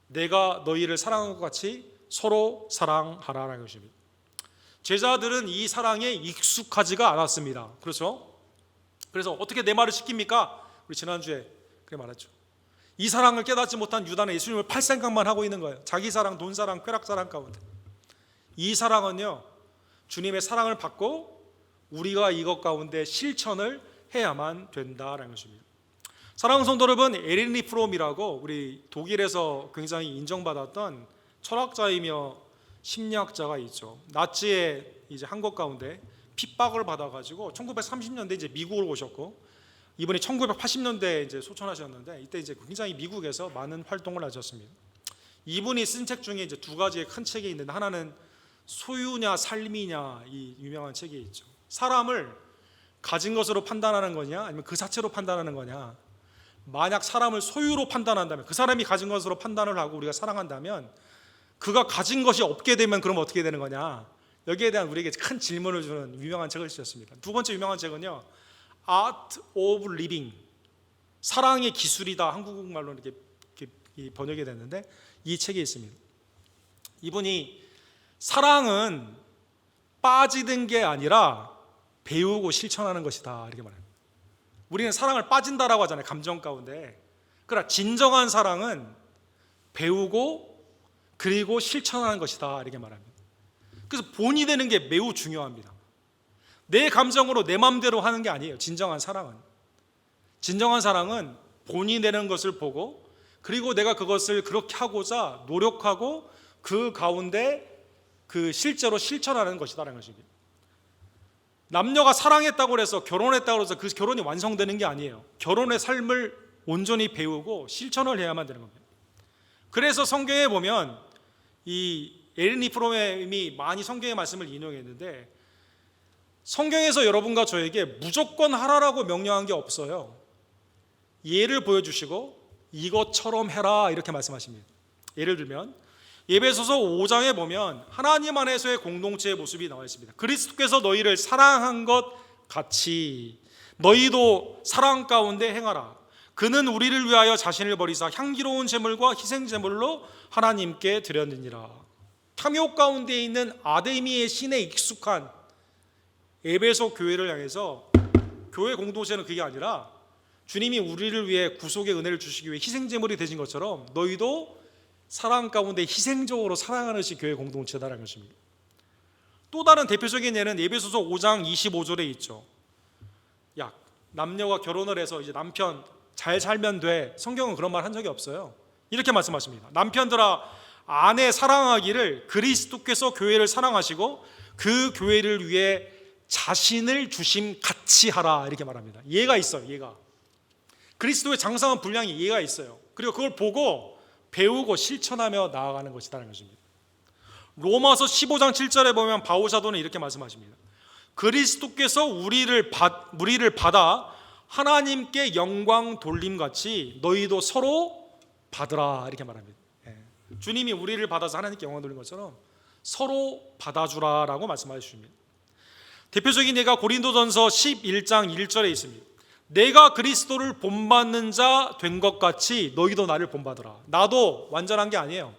내가 너희를 사랑한 것 같이 서로 사랑하라는 것입니다. 제자들은 이 사랑에 익숙하지가 않았습니다. 그렇죠? 그래서 어떻게 내 말을 지킵니까? 우리 지난주에 그래 말했죠. 이 사랑을 깨닫지 못한 유다는 예수님을 팔 생각만 하고 있는 거예요. 자기 사랑, 돈 사랑, 쾌락 사랑 가운데. 이 사랑은요, 주님의 사랑을 받고 우리가 이것 가운데 실천을 해야만 된다라는 것입니다. 사랑하는 성도 여러분, 에리니 프롬이라고 우리 독일에서 굉장히 인정받았던 철학자이며 심리학자가 있죠. 나치의 이제 한국 가운데 핍박을 받아가지고 1930년대 이제 미국을 오셨고, 이분이 1980년대 이제 소천하셨는데, 이때 이제 굉장히 미국에서 많은 활동을 하셨습니다. 이분이 쓴 책 중에 이제 두 가지의 큰 책이 있는데, 하나는 소유냐 삶이냐, 이 유명한 책이 있죠. 사람을 가진 것으로 판단하는 거냐 아니면 그 자체로 판단하는 거냐. 만약 사람을 소유로 판단한다면, 그 사람이 가진 것으로 판단을 하고 우리가 사랑한다면, 그가 가진 것이 없게 되면 그럼 어떻게 되는 거냐. 여기에 대한 우리에게 큰 질문을 주는 유명한 책을 쓰셨습니다. 두 번째 유명한 책은요, Art of Living, 사랑의 기술이다, 한국말로 이렇게 번역이 됐는데, 이 책이 있습니다. 이분이 사랑은 빠지는 게 아니라 배우고 실천하는 것이다, 이렇게 말합니다. 우리는 사랑을 빠진다라고 하잖아요, 감정 가운데. 그러나 진정한 사랑은 배우고 그리고 실천하는 것이다, 이렇게 말합니다. 그래서 본이 되는 게 매우 중요합니다. 내 감정으로 내 마음대로 하는 게 아니에요. 진정한 사랑은 본이 되는 것을 보고, 그리고 내가 그것을 그렇게 하고자 노력하고 그 가운데 그 실제로 실천하는 것이다라는 것입니다. 남녀가 사랑했다고 해서 결혼했다고 해서 그 결혼이 완성되는 게 아니에요. 결혼의 삶을 온전히 배우고 실천을 해야만 되는 겁니다. 그래서 성경에 보면 이 에리니 프롬이 많이 성경의 말씀을 인용했는데, 성경에서 여러분과 저에게 무조건 하라라고 명령한 게 없어요. 예를 보여주시고 이것처럼 해라, 이렇게 말씀하십니다. 예를 들면 에베소서 5장에 보면 하나님 안에서의 공동체의 모습이 나와 있습니다. 그리스도께서 너희를 사랑한 것 같이 너희도 사랑 가운데 행하라. 그는 우리를 위하여 자신을 버리사 향기로운 제물과 희생 제물로 하나님께 드렸느니라. 탐욕 가운데 있는 아데미의 신에 익숙한 에베소 교회를 향해서, 교회 공동체는 그게 아니라 주님이 우리를 위해 구속의 은혜를 주시기 위해 희생 제물이 되신 것처럼 너희도 사랑 가운데 희생적으로 사랑하는 것이 교회 공동체다라는 것입니다. 또 다른 대표적인 예는 에베소서 5장 25절에 있죠. 야, 남녀가 결혼을 해서 이제 남편 잘 살면 돼. 성경은 그런 말 한 적이 없어요. 이렇게 말씀하십니다. 남편들아, 아내 사랑하기를 그리스도께서 교회를 사랑하시고 그 교회를 위해 자신을 주심 같이 하라, 이렇게 말합니다. 예가 있어요. 예가. 그리스도의 장성한 분량이 예가 있어요. 그리고 그걸 보고 배우고 실천하며 나아가는 것이라는 것입니다. 로마서 15장 7절에 보면 바울 사도는 이렇게 말씀하십니다. 그리스도께서 우리를 받아 하나님께 영광 돌림같이 너희도 서로 받으라, 이렇게 말합니다. 주님이 우리를 받아서 하나님께 영광 돌린 것처럼 서로 받아주라라고 말씀해 주십니다. 대표적인 예가 고린도전서 11장 1절에 있습니다. 내가 그리스도를 본받는 자 된 것 같이 너희도 나를 본받으라. 나도 완전한 게 아니에요.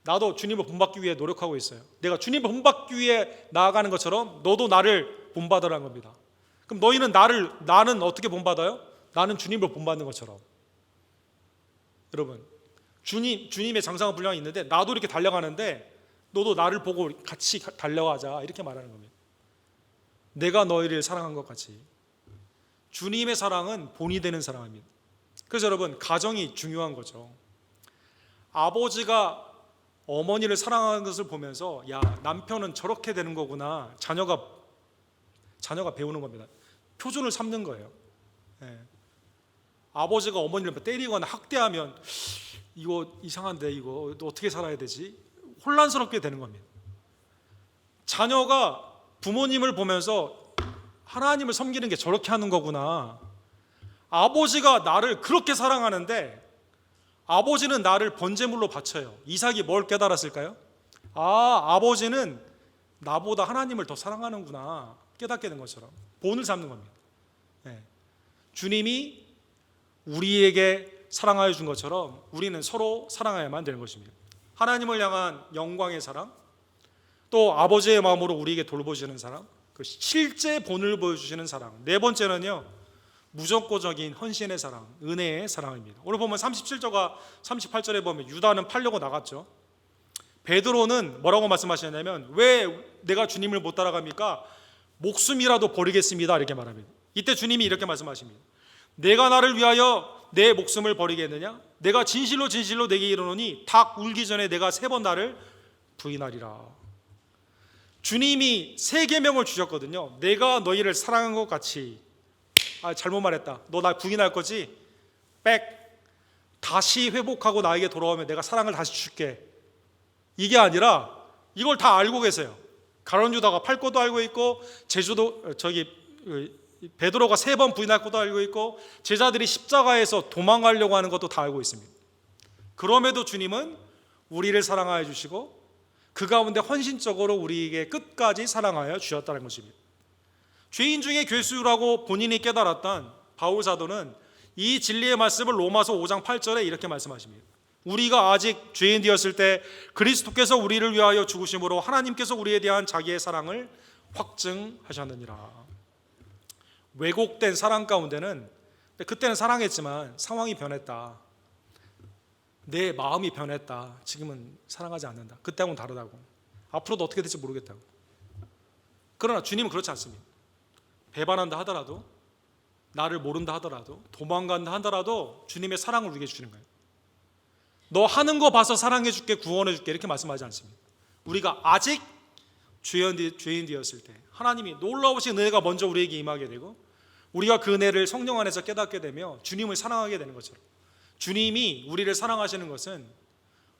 나도 주님을 본받기 위해 노력하고 있어요. 내가 주님을 본받기 위해 나아가는 것처럼 너도 나를 본받으라는 겁니다. 그럼 너희는 나는 어떻게 본받아요? 나는 주님을 본받는 것처럼. 여러분, 주님의 장성한 분량이 있는데 나도 이렇게 달려가는데 너도 나를 보고 같이 달려가자, 이렇게 말하는 겁니다. 내가 너희를 사랑한 것 같이. 주님의 사랑은 본이 되는 사랑입니다. 그래서 여러분, 가정이 중요한 거죠. 아버지가 어머니를 사랑하는 것을 보면서 야, 남편은 저렇게 되는 거구나, 자녀가 배우는 겁니다. 표준을 삼는 거예요. 아버지가 어머니를 때리거나 학대하면 이거 이상한데, 이거 어떻게 살아야 되지? 혼란스럽게 되는 겁니다. 자녀가 부모님을 보면서 하나님을 섬기는 게 저렇게 하는 거구나. 아버지가 나를 그렇게 사랑하는데 아버지는 나를 번제물로 바쳐요. 이삭이 뭘 깨달았을까요? 아버지는 나보다 하나님을 더 사랑하는구나 깨닫게 된 것처럼 본을 삼는 겁니다. 주님이 우리에게 사랑하여 준 것처럼 우리는 서로 사랑해야만 되는 것입니다. 하나님을 향한 영광의 사랑, 또 아버지의 마음으로 우리에게 돌보시는 사랑, 그 실제 본을 보여주시는 사랑. 네 번째는요, 무조건적인 헌신의 사랑, 은혜의 사랑입니다. 오늘 보면 37절과 38절에 보면 유다는 팔려고 나갔죠. 베드로는 뭐라고 말씀하시냐면, 왜 내가 주님을 못 따라갑니까? 목숨이라도 버리겠습니다, 이렇게 말합니다. 이때 주님이 이렇게 말씀하십니다. 내가 나를 위하여 내 목숨을 버리겠느냐? 내가 진실로 진실로 내게 이르노니 닭 울기 전에 내가 3번 나를 부인하리라. 주님이 3계명을 주셨거든요. 내가 너희를 사랑한 것 같이. 잘못 말했다. 너 나 부인할 거지? 다시 회복하고 나에게 돌아오면 내가 사랑을 다시 줄게. 이게 아니라 이걸 다 알고 계세요. 가룟 유다가 팔 것도 알고 있고, 베드로가 3번 부인할 것도 알고 있고, 제자들이 십자가에서 도망가려고 하는 것도 다 알고 있습니다. 그럼에도 주님은 우리를 사랑하여 주시고 그 가운데 헌신적으로 우리에게 끝까지 사랑하여 주셨다는 것입니다. 죄인 중에 괴수라고 본인이 깨달았던 바울 사도는 이 진리의 말씀을 로마서 5장 8절에 이렇게 말씀하십니다. 우리가 아직 죄인 되었을 때 그리스도께서 우리를 위하여 죽으심으로 하나님께서 우리에 대한 자기의 사랑을 확증하셨느니라. 왜곡된 사랑 가운데는 그때는 사랑했지만 상황이 변했다. 내 마음이 변했다. 지금은 사랑하지 않는다. 그때하고는 다르다고. 앞으로도 어떻게 될지 모르겠다고. 그러나 주님은 그렇지 않습니다. 배반한다 하더라도, 나를 모른다 하더라도, 도망간다 하더라도 주님의 사랑을 우리에게 주시는 거예요. 너 하는 거 봐서 사랑해 줄게, 구원해 줄게 이렇게 말씀하지 않습니다. 우리가 아직 죄인 되었을 때 하나님이 놀라우신 은혜가 먼저 우리에게 임하게 되고, 우리가 그 은혜를 성령 안에서 깨닫게 되며 주님을 사랑하게 되는 것처럼, 주님이 우리를 사랑하시는 것은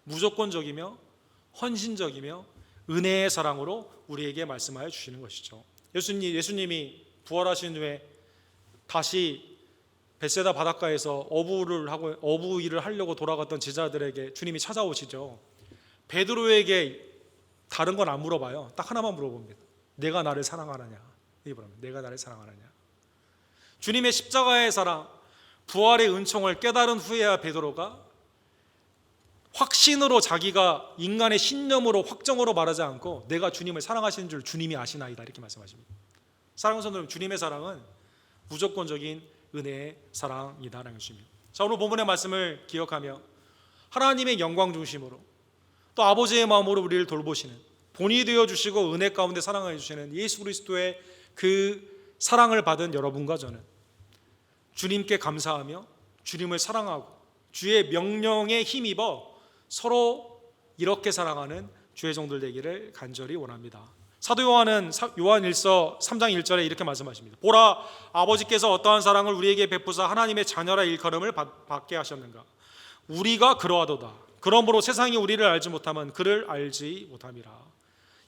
무조건적이며 헌신적이며 은혜의 사랑으로 우리에게 말씀하여 주시는 것이죠. 예수님이 부활하신 후에 다시 벳세다 바닷가에서 어부 일을 하려고 돌아갔던 제자들에게 주님이 찾아오시죠. 베드로에게 다른 건 안 물어봐요. 딱 하나만 물어봅니다. 내가 나를 사랑하느냐? 이게 뭐랍니까? 내가 나를 사랑하느냐? 주님의 십자가의 사랑, 부활의 은총을 깨달은 후에야 베드로가 확신으로, 자기가 인간의 신념으로, 확정으로 말하지 않고 내가 주님을 사랑하시는 줄 주님이 아시나이다 이렇게 말씀하십니다. 사랑하는 성도님, 주님의 사랑은 무조건적인 은혜의 사랑이다라는 것입니다. 자, 오늘 본문의 말씀을 기억하며 하나님의 영광 중심으로 또 아버지의 마음으로 우리를 돌보시는, 본이 되어주시고 은혜 가운데 사랑해 주시는 예수 그리스도의 그 사랑을 받은 여러분과 저는 주님께 감사하며 주님을 사랑하고 주의 명령에 힘입어 서로 이렇게 사랑하는 주의 종들 되기를 간절히 원합니다. 사도 요한은 요한1서 3장 1절에 이렇게 말씀하십니다. 보라, 아버지께서 어떠한 사랑을 우리에게 베푸사 하나님의 자녀라 일컬음을 받게 하셨는가. 우리가 그러하도다. 그러므로 세상이 우리를 알지 못하면 그를 알지 못함이라.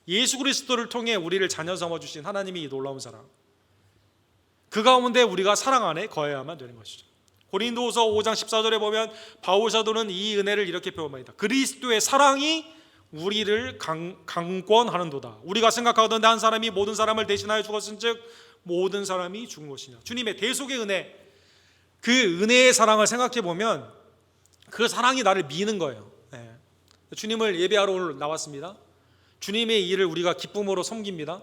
예수 그리스도를 통해 우리를 자녀 삼아주신 하나님의 이 놀라운 사랑, 그 가운데 우리가 사랑 안에 거해야만 되는 것이죠. 고린도후서 5장 14절에 보면 바울 사도는 이 은혜를 이렇게 표현합니다. 그리스도의 사랑이 우리를 강권하는도다. 우리가 생각하던 한 사람이 모든 사람을 대신하여 죽었은즉 모든 사람이 죽은 것이냐. 주님의 대속의 은혜, 그 은혜의 사랑을 생각해 보면 그 사랑이 나를 미는 거예요. 주님을 예배하러 오늘 나왔습니다. 주님의 일을 우리가 기쁨으로 섬깁니다.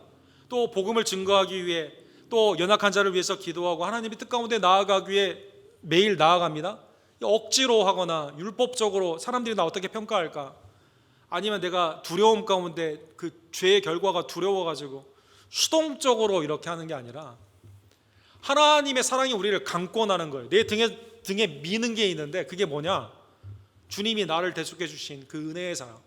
또 복음을 증거하기 위해, 또 연약한 자를 위해서 기도하고 하나님의 뜻 가운데 나아가기 위해 매일 나아갑니다. 억지로 하거나 율법적으로 사람들이 나 어떻게 평가할까, 아니면 내가 두려움 가운데 그 죄의 결과가 두려워가지고 수동적으로 이렇게 하는 게 아니라 하나님의 사랑이 우리를 강권하는 거예요. 내 등에 미는 게 있는데 그게 뭐냐? 주님이 나를 대속해 주신 그 은혜의 사랑,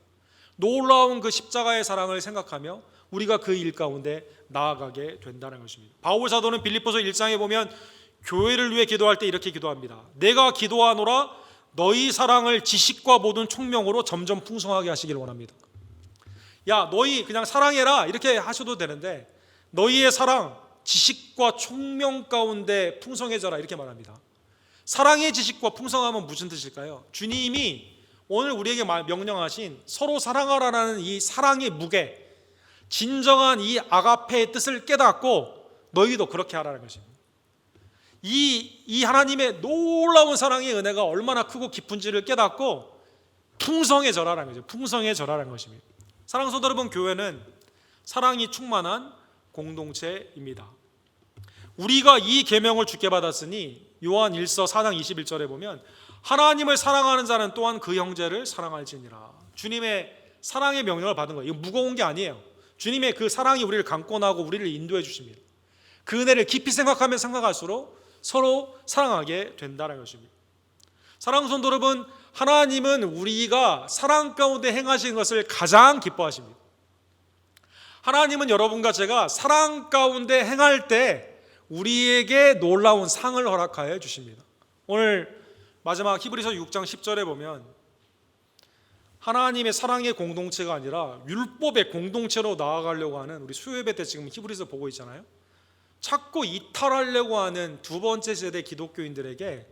놀라운 그 십자가의 사랑을 생각하며 우리가 그 일 가운데 나아가게 된다는 것입니다. 바울 사도는 빌립보서 1장에 보면 교회를 위해 기도할 때 이렇게 기도합니다. 내가 기도하노라 너희 사랑을 지식과 모든 총명으로 점점 풍성하게 하시길 원합니다. 야, 너희 그냥 사랑해라 이렇게 하셔도 되는데 너희의 사랑 지식과 총명 가운데 풍성해져라 이렇게 말합니다. 사랑의 지식과 풍성함은 무슨 뜻일까요? 주님이 오늘 우리에게 명령하신 서로 사랑하라는 이 사랑의 무게, 진정한 이 아가페의 뜻을 깨닫고 너희도 그렇게 하라는 것입니다. 이 하나님의 놀라운 사랑의 은혜가 얼마나 크고 깊은지를 깨닫고 풍성해져라는 거죠. 풍성해져라는 것입니다. 사랑하는 성도 여러분, 교회는 사랑이 충만한 공동체입니다. 우리가 이 계명을 주께 받았으니 요한 1서 4장 21절에 보면 하나님을 사랑하는 자는 또한 그 형제를 사랑할지니라. 주님의 사랑의 명령을 받은 거예요. 이거 무거운 게 아니에요. 주님의 그 사랑이 우리를 강권하고 우리를 인도해 주십니다. 그 은혜를 깊이 생각하면 생각할수록 서로 사랑하게 된다는 것입니다. 사랑하는 성도 여러분, 하나님은 우리가 사랑 가운데 행하신 것을 가장 기뻐하십니다. 하나님은 여러분과 제가 사랑 가운데 행할 때 우리에게 놀라운 상을 허락하여 주십니다. 오늘 마지막 히브리서 6장 10절에 보면 하나님의 사랑의 공동체가 아니라 율법의 공동체로 나아가려고 하는, 우리 수요예배 때 지금 히브리서 보고 있잖아요. 자꾸 이탈하려고 하는 두 번째 세대 기독교인들에게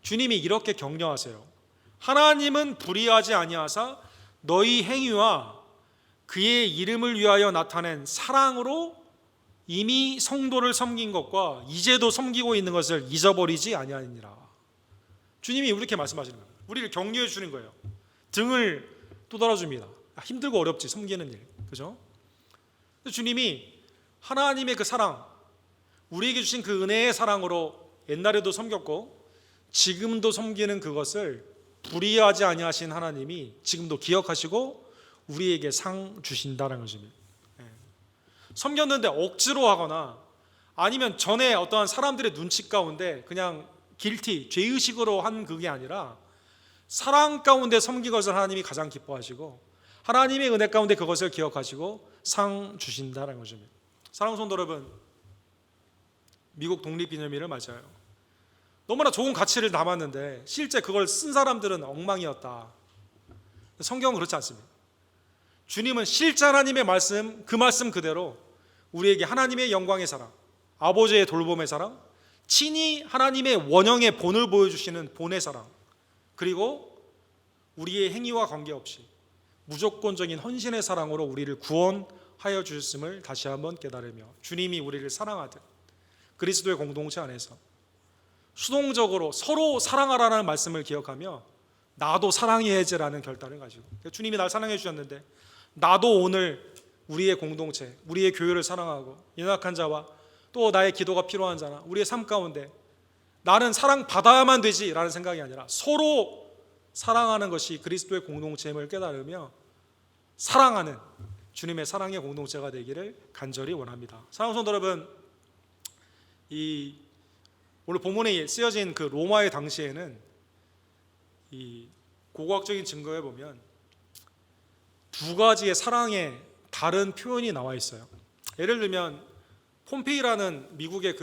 주님이 이렇게 격려하세요. 하나님은 불의하지 아니하사 너희 행위와 그의 이름을 위하여 나타낸 사랑으로 이미 성도를 섬긴 것과 이제도 섬기고 있는 것을 잊어버리지 아니하니라. 주님이 이렇게 말씀하시는 거예요. 우리를 격려해 주는 거예요. 등을 두드려줍니다. 힘들고 어렵지, 섬기는 일, 그죠? 주님이 하나님의 그 사랑, 우리에게 주신 그 은혜의 사랑으로 옛날에도 섬겼고 지금도 섬기는 그것을 불의하지 아니하신 하나님이 지금도 기억하시고 우리에게 상 주신다는 것입니다. 섬겼는데 억지로 하거나 아니면 전에 어떠한 사람들의 눈치 가운데 그냥 길티, 죄의식으로 한 그게 아니라 사랑 가운데 섬긴 것을 하나님이 가장 기뻐하시고 하나님의 은혜 가운데 그것을 기억하시고 상 주신다는 것입니다. 사랑하는 성도 여러분, 미국 독립기념일을 맞아요. 너무나 좋은 가치를 담았는데 실제 그걸 쓴 사람들은 엉망이었다. 성경은 그렇지 않습니다. 주님은 실제 하나님의 말씀, 그 말씀 그대로 우리에게 하나님의 영광의 사랑, 아버지의 돌봄의 사랑, 친히 하나님의 원형의 본을 보여주시는 본의 사랑, 그리고 우리의 행위와 관계없이 무조건적인 헌신의 사랑으로 우리를 구원하여 주셨음을 다시 한번 깨달으며 주님이 우리를 사랑하듯 그리스도의 공동체 안에서 수동적으로 서로 사랑하라는 말씀을 기억하며 나도 사랑해야지라는 결단을 가지고, 주님이 날 사랑해 주셨는데 나도 오늘 우리의 공동체, 우리의 교회를 사랑하고 연약한 자와 또 나의 기도가 필요한 자나 우리의 삶 가운데 나는 사랑받아야만 되지라는 생각이 아니라 서로 사랑하는 것이 그리스도의 공동체임을 깨달으며 사랑하는 주님의 사랑의 공동체가 되기를 간절히 원합니다. 사랑하는 성도 여러분, 이 오늘 본문에 쓰여진 그 로마의 당시에는 이 고고학적인 증거에 보면 두 가지의 사랑의 다른 표현이 나와 있어요. 예를 들면 폼페이라는 미국의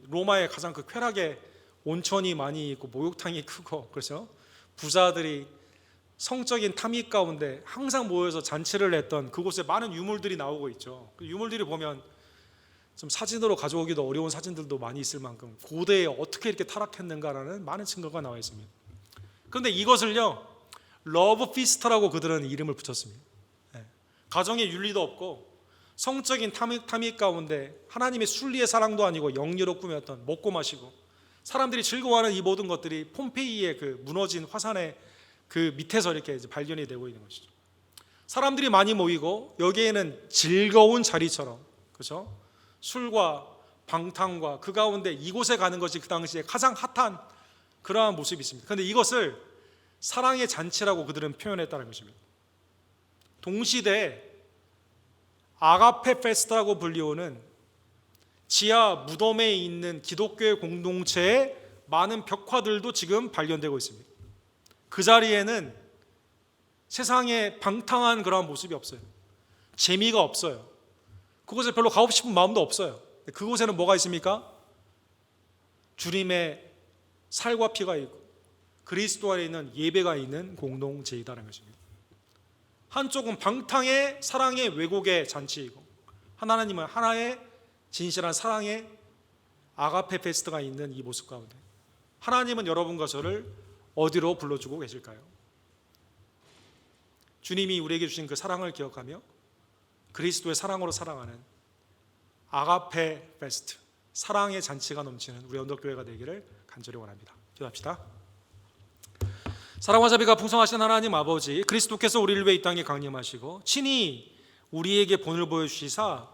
로마의 가장 그 쾌락의 온천이 많이 있고 목욕탕이 크고, 그래서 부자들이 성적인 탐닉 가운데 항상 모여서 잔치를 했던 그곳에 많은 유물들이 나오고 있죠. 그 유물들이 보면 좀 사진으로 가져오기도 어려운 사진들도 많이 있을 만큼 고대에 어떻게 이렇게 타락했는가라는 많은 증거가 나와 있습니다. 그런데 이것을요, 러브 피스트라고 그들은 이름을 붙였습니다. 가정의 윤리도 없고 성적인 탐닉 가운데 하나님의 순리의 사랑도 아니고 영리로 꾸몄던, 먹고 마시고 사람들이 즐거워하는 이 모든 것들이 폼페이의 그 무너진 화산의 그 밑에서 이렇게 이제 발견이 되고 있는 것이죠. 사람들이 많이 모이고 여기에는 즐거운 자리처럼, 그렇죠? 술과 방탕과 그 가운데 이곳에 가는 것이 그 당시에 가장 핫한 그러한 모습이 있습니다. 그런데 이것을 사랑의 잔치라고 그들은 표현했다는 것입니다. 동시대에 아가페 페스트라고 불리우는 지하 무덤에 있는 기독교의 공동체의 많은 벽화들도 지금 발견되고 있습니다. 그 자리에는 세상의 방탕한 그러한 모습이 없어요. 재미가 없어요. 그곳에 별로 가고 싶은 마음도 없어요. 그곳에는 뭐가 있습니까? 주님의 살과 피가 있고 그리스도 안에 있는 예배가 있는 공동체이다라는 것입니다. 한쪽은 방탕의 사랑의 왜곡의 잔치이고 하나님은 하나의 진실한 사랑의 아가페 페스트가 있는 이 모습 가운데 하나님은 여러분과 저를 어디로 불러주고 계실까요? 주님이 우리에게 주신 그 사랑을 기억하며 그리스도의 사랑으로 사랑하는 아가페 페스트, 사랑의 잔치가 넘치는 우리 언덕교회가 되기를 간절히 원합니다. 기도합시다. 사랑과 자비가 풍성하신 하나님 아버지, 그리스도께서 우리를 위해 이 땅에 강림하시고 친히 우리에게 본을 보여주시사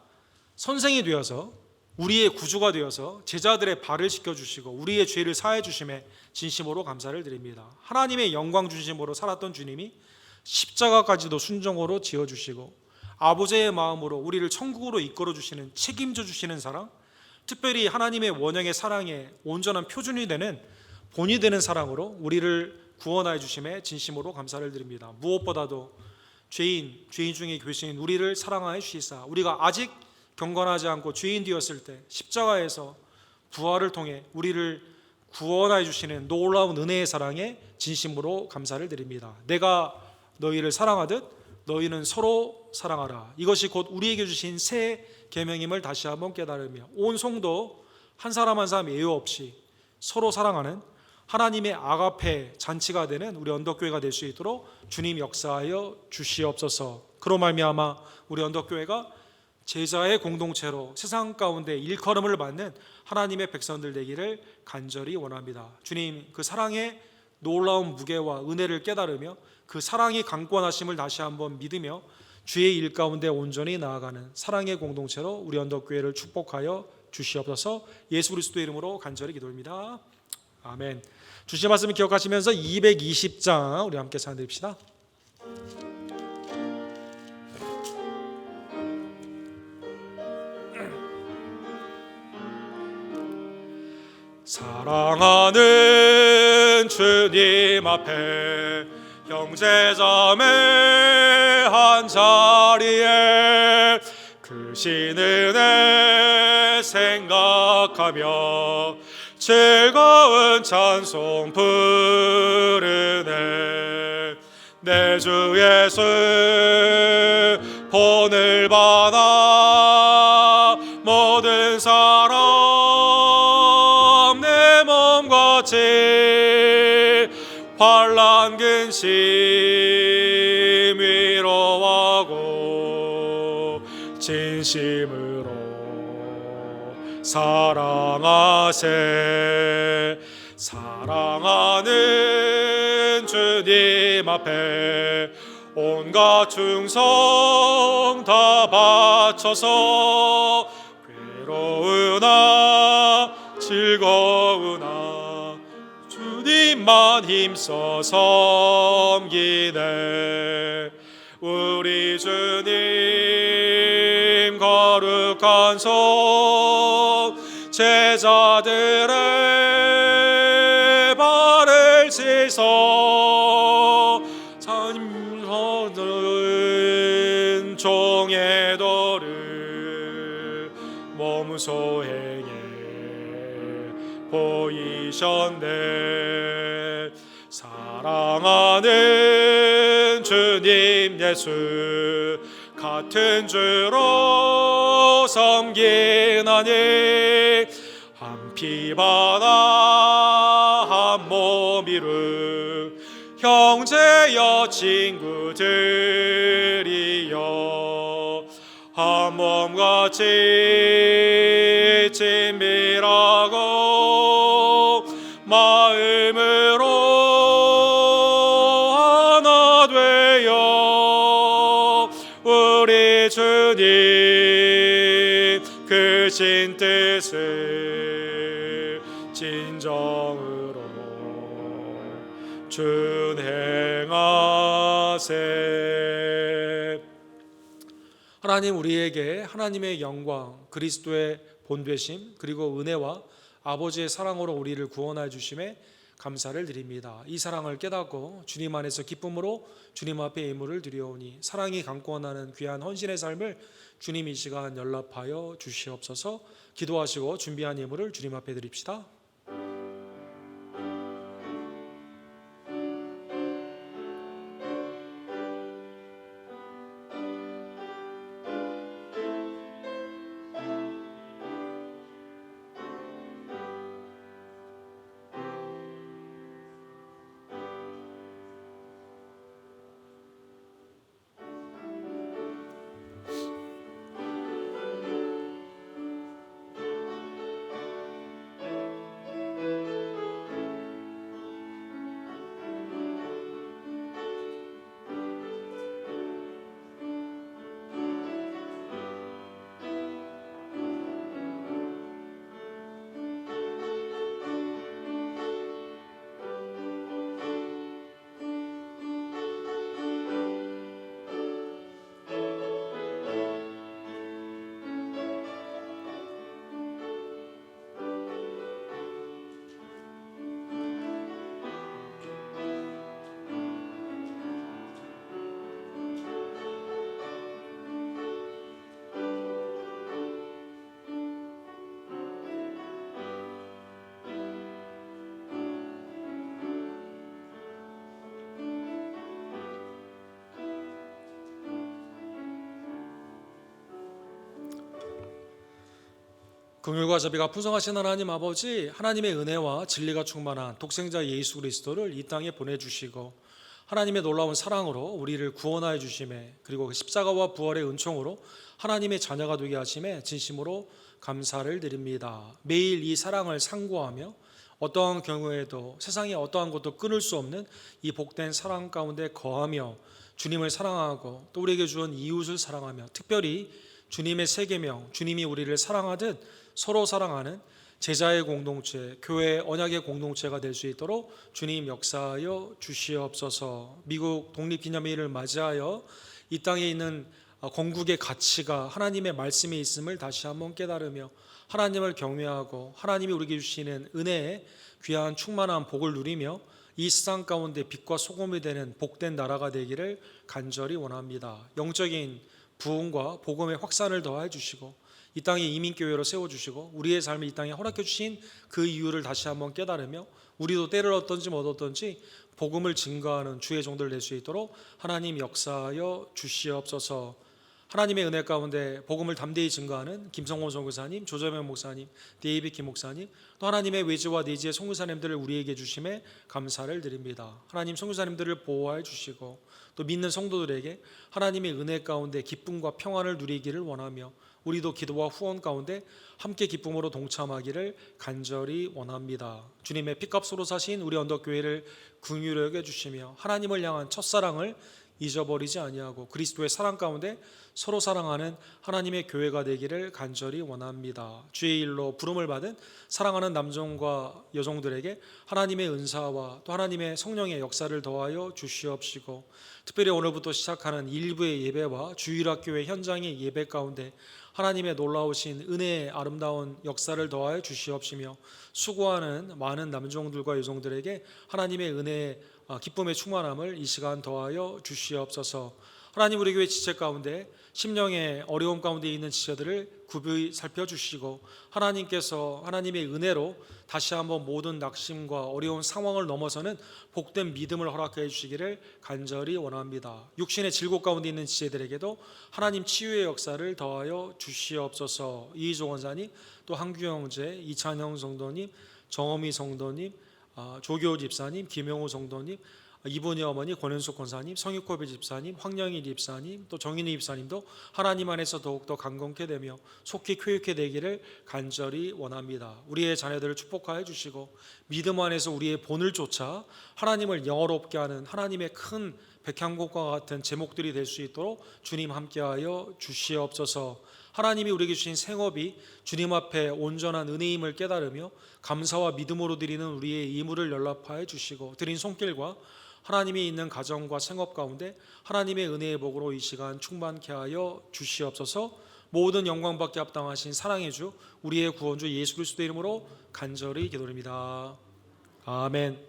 선생이 되어서 우리의 구주가 되어서 제자들의 발을 씻겨주시고 우리의 죄를 사해 주심에 진심으로 감사를 드립니다. 하나님의 영광 중심으로 살았던 주님이 십자가까지도 순종으로 지어주시고 아버지의 마음으로 우리를 천국으로 이끌어 주시는, 책임져 주시는 사랑, 특별히 하나님의 원형의 사랑의 온전한 표준이 되는, 본이 되는 사랑으로 우리를 구원하여 주심에 진심으로 감사를 드립니다. 무엇보다도 죄인 중에 교수인 우리를 사랑하여 주시사, 우리가 아직 경건하지 않고 죄인 되었을 때 십자가에서 부활을 통해 우리를 구원하여 주시는 놀라운 은혜의 사랑에 진심으로 감사를 드립니다. 내가 너희를 사랑하듯 너희는 서로 사랑하라. 이것이 곧 우리에게 주신 새 계명임을 다시 한번 깨달으며 온 성도 한 사람 한 사람 예외 없이 서로 사랑하는 하나님의 아가페 잔치가 되는 우리 언덕교회가 될 수 있도록 주님 역사하여 주시옵소서. 그로 말미암아 우리 언덕교회가 제자의 공동체로 세상 가운데 일컬음을 받는 하나님의 백성들 되기를 간절히 원합니다. 주님, 그 사랑의 놀라운 무게와 은혜를 깨달으며 그 사랑이 강권하심을 다시 한번 믿으며 주의 일 가운데 온전히 나아가는 사랑의 공동체로 우리 언덕교회를 축복하여 주시옵소서. 예수 그리스도의 이름으로 간절히 기도합니다. 아멘. 주신 말씀을 기억하시면서 220장 우리 함께 찬양드립시다. 사랑하는 주님 앞에 형제자매 한자리에 크신 은혜 생각하며 즐거운 찬송 부르네. 내 주 예수 본을 받아 모든 사람 내 몸같이 환난 근심 위로하고 진심으로 사랑하세. 사랑하는 주님 앞에 온갖 충성 다 바쳐서 괴로우나 즐거우나 주님만 힘써 섬기네. 우리 주님 거룩한 손 제자들의 발을 씻어 참선은 종의 도를 몸소 행해 보이셨네. 사랑하는 주님 예수 같은 주로 섬기나니 한 피바다 한 몸 이룬 형제여 친구들이여 한 몸같이 친밀하고 마음으로 하나 되어 우리 주님 크신 뜻을 진정으로 준행하세. 하나님, 우리에게 하나님의 영광, 그리스도의 본되심, 그리고 은혜와 아버지의 사랑으로 우리를 구원하여 주심에 감사를 드립니다. 이 사랑을 깨닫고 주님 안에서 기쁨으로 주님 앞에 예물을 드려오니 사랑이 강권하는 귀한 헌신의 삶을 주님 이 시간 연락하여 주시옵소서. 기도하시고 준비한 예물을 주님 앞에 드립시다. 긍휼과 자비가 풍성하신 하나님 아버지, 하나님의 은혜와 진리가 충만한 독생자 예수 그리스도를 이 땅에 보내주시고 하나님의 놀라운 사랑으로 우리를 구원하여 주심에, 그리고 그 십자가와 부활의 은총으로 하나님의 자녀가 되게 하심에 진심으로 감사를 드립니다. 매일 이 사랑을 상고하며 어떠한 경우에도 세상의 어떠한 것도 끊을 수 없는 이 복된 사랑 가운데 거하며 주님을 사랑하고 또 우리에게 주은 이웃을 사랑하며, 특별히 주님의 세계명, 주님이 우리를 사랑하듯 서로 사랑하는 제자의 공동체, 교회의 언약의 공동체가 될 수 있도록 주님 역사하여 주시옵소서. 미국 독립기념일을 맞이하여 이 땅에 있는 건국의 가치가 하나님의 말씀에 있음을 다시 한번 깨달으며 하나님을 경외하고 하나님이 우리에게 주시는 은혜의 귀한 충만한 복을 누리며 이 세상 가운데 빛과 소금이 되는 복된 나라가 되기를 간절히 원합니다. 영적인 부흥과 복음의 확산을 더해 주시고 이 땅에 이민교회로 세워주시고 우리의 삶을 이 땅에 허락해 주신 그 이유를 다시 한번 깨달으며 우리도 때를 얻든지 못 얻든지 복음을 증거하는 주의 종들 될 수 있도록 하나님 역사하여 주시옵소서. 하나님의 은혜 가운데 복음을 담대히 증거하는 김성원 선교사님, 조재명 목사님, 데이비 김 목사님, 또 하나님의 외지와 내지의 선교사님들을 우리에게 주심에 감사를 드립니다. 하나님 선교사님들을 보호하여 주시고 또 믿는 성도들에게 하나님의 은혜 가운데 기쁨과 평안을 누리기를 원하며 우리도 기도와 후원 가운데 함께 기쁨으로 동참하기를 간절히 원합니다. 주님의 피값으로 사신 우리 언덕교회를 긍휼히 여겨주시며 하나님을 향한 첫사랑을 잊어버리지 아니하고 그리스도의 사랑 가운데 서로 사랑하는 하나님의 교회가 되기를 간절히 원합니다. 주의 일로 부름을 받은 사랑하는 남종과 여종들에게 하나님의 은사와 또 하나님의 성령의 역사를 더하여 주시옵시고, 특별히 오늘부터 시작하는 일부의 예배와 주일학교의 현장의 예배 가운데 하나님의 놀라우신 은혜의 아름다운 역사를 더하여 주시옵시며, 수고하는 많은 남종들과 여종들에게 하나님의 은혜의 기쁨의 충만함을 이 시간 더하여 주시옵소서. 하나님, 우리 교회 지체 가운데 심령의 어려움 가운데 있는 지체들을 굽이 살펴주시고 하나님께서 하나님의 은혜로 다시 한번 모든 낙심과 어려운 상황을 넘어서는 복된 믿음을 허락해 주시기를 간절히 원합니다. 육신의 질곡 가운데 있는 지체들에게도 하나님 치유의 역사를 더하여 주시옵소서. 이희조 원사님, 또 한규영 형제, 이찬영 성도님, 정어미 성도님, 조교 집사님, 김영우 성도님, 이분이 어머니 권현숙 권사님, 성육고비 집사님, 황영희 집사님, 또 정인희 집사님도 하나님 안에서 더욱더 강건케 되며 속히 쾌유케 되기를 간절히 원합니다. 우리의 자녀들을 축복하여 주시고 믿음 안에서 우리의 본을 쫓아 하나님을 영화롭게 하는 하나님의 큰 백향곡과 같은 제목들이 될 수 있도록 주님 함께하여 주시옵소서. 하나님이 우리에게 주신 생업이 주님 앞에 온전한 은혜임을 깨달으며 감사와 믿음으로 드리는 우리의 의무를 연락하여 주시고, 드린 손길과 하나님이 있는 가정과 생업 가운데 하나님의 은혜의 복으로 이 시간 충만케 하여 주시옵소서. 모든 영광받게 합당하신 사랑의 주 우리의 구원주 예수 그리스도 이름으로 간절히 기도드립니다. 아멘.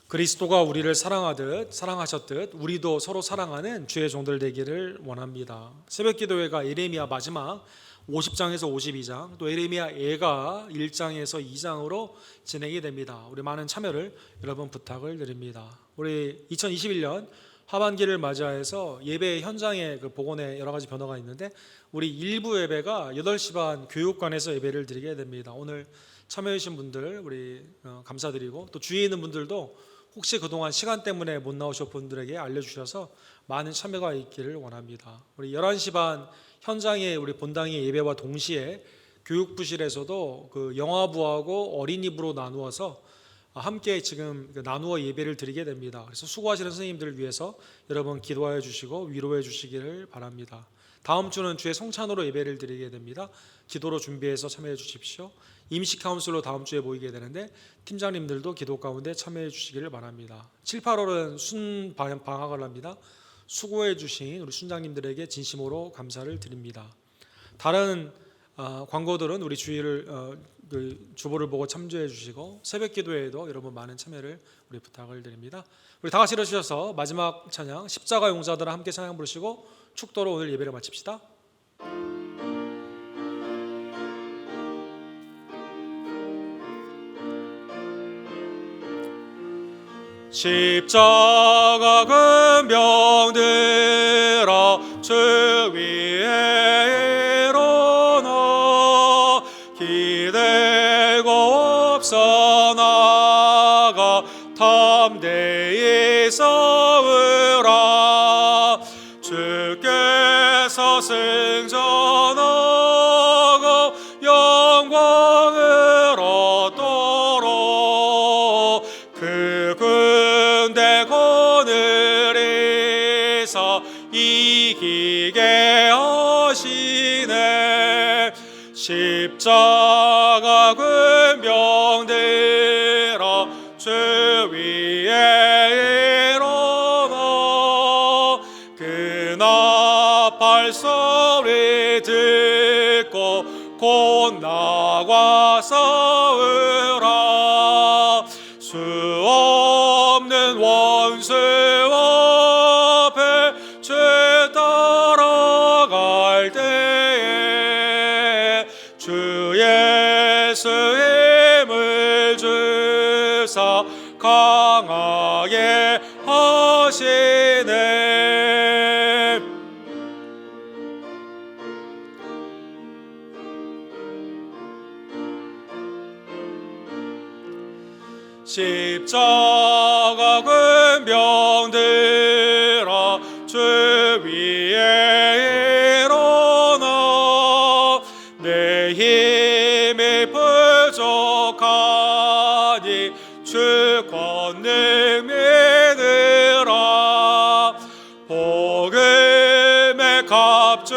그리스도가 우리를 사랑하셨듯 우리도 서로 사랑하는 주의 종들 되기를 원합니다. 새벽기도회가 예레미야 마지막 50장에서 52장, 또 예레미야 예가 1장에서 2장으로 진행이 됩니다. 우리 많은 참여를 여러분 부탁을 드립니다. 우리 2021년 하반기를 맞이해서 예배 현장의 그 복원에 여러 가지 변화가 있는데, 우리 일부 예배가 8시 반 교육관에서 예배를 드리게 됩니다. 오늘 참여해 주신 분들 우리 감사드리고, 또 주위에 있는 분들도 혹시 그동안 시간 때문에 못 나오신 분들에게 알려주셔서 많은 참여가 있기를 원합니다. 우리 11시 반 현장에 우리 본당의 예배와 동시에 교육부실에서도 그 영화부하고 어린이부로 나누어서 함께 지금 나누어 예배를 드리게 됩니다. 그래서 수고하시는 선생님들을 위해서 여러분 기도하여 주시고 위로해 주시기를 바랍니다. 다음 주는 주의 성찬으로 예배를 드리게 됩니다. 기도로 준비해서 참여해 주십시오. 임시 카운슬로 다음 주에 모이게 되는데 팀장님들도 기도 가운데 참여해 주시기를 바랍니다. 7, 8월은 순방학을 합니다. 수고해 주신 우리 순장님들에게 진심으로 감사를 드립니다. 다른 광고들은 우리 주의를 주보를 보고 참조해 주시고, 새벽 기도에도 여러분 많은 참여를 우리 부탁을 드립니다. 우리 다 같이 일어서셔서 마지막 찬양 십자가 용사들과 함께 찬양 부르시고 축도로 오늘 예배를 마칩시다. 십자가 근병들 주께서 승천하고 영광을 얻도록 그 군대 거느리사 이기게 하시네. 십자가 군병들아 주 위에 일어나 그 나팔 소리 듣고 곧 나와 싸우라. 수 없는 원수 앞에 죄 따라갈 때에 주 예수 힘을 주사 강하게 하시네. 십자가 군병들아 주 위에 일어나 내 힘이 부족하니 주 권능 믿으라. 복음의 갑주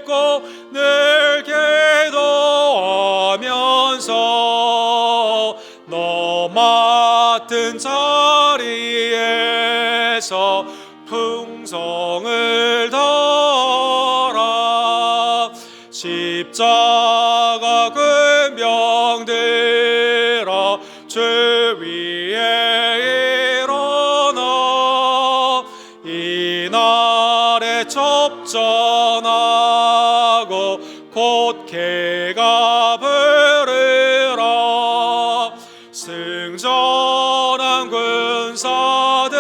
입고 늘 기도하면서 너 맡은 자리에서 풍성을 다하라. 십자가 군병들아 주 위에 일어나 이날에 접전하고 곧 개가 부르라. 승전한 군사들은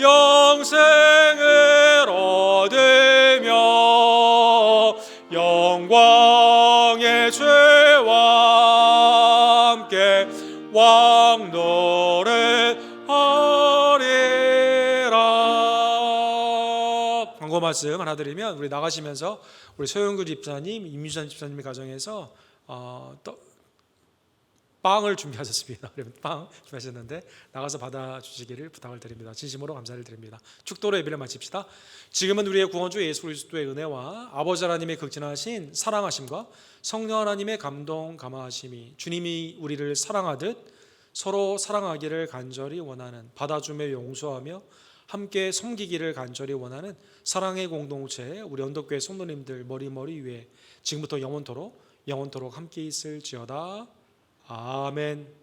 영생을 얻으며 영광의 주와 함께 왕노를 하리라. 광고 말씀 하나 드리면, 우리 나가시면서 우리 소영구 집사님, 임유선 집사님의 가정에서 빵을 준비하셨습니다. 빵 준비하셨는데 나가서 받아주시기를 부탁을 드립니다. 진심으로 감사를 드립니다. 축도로 예배를 마칩시다. 지금은 우리의 구원주 예수 그리스도의 은혜와 아버지 하나님의 극진하신 사랑하심과 성령 하나님의 감동 감화하심이 주님이 우리를 사랑하듯 서로 사랑하기를 간절히 원하는, 받아주며 용서하며 함께 섬기기를 간절히 원하는 사랑의 공동체 우리 언덕교회 성도님들 머리머리 위에 지금부터 영원토록 함께 있을지어다. 아멘.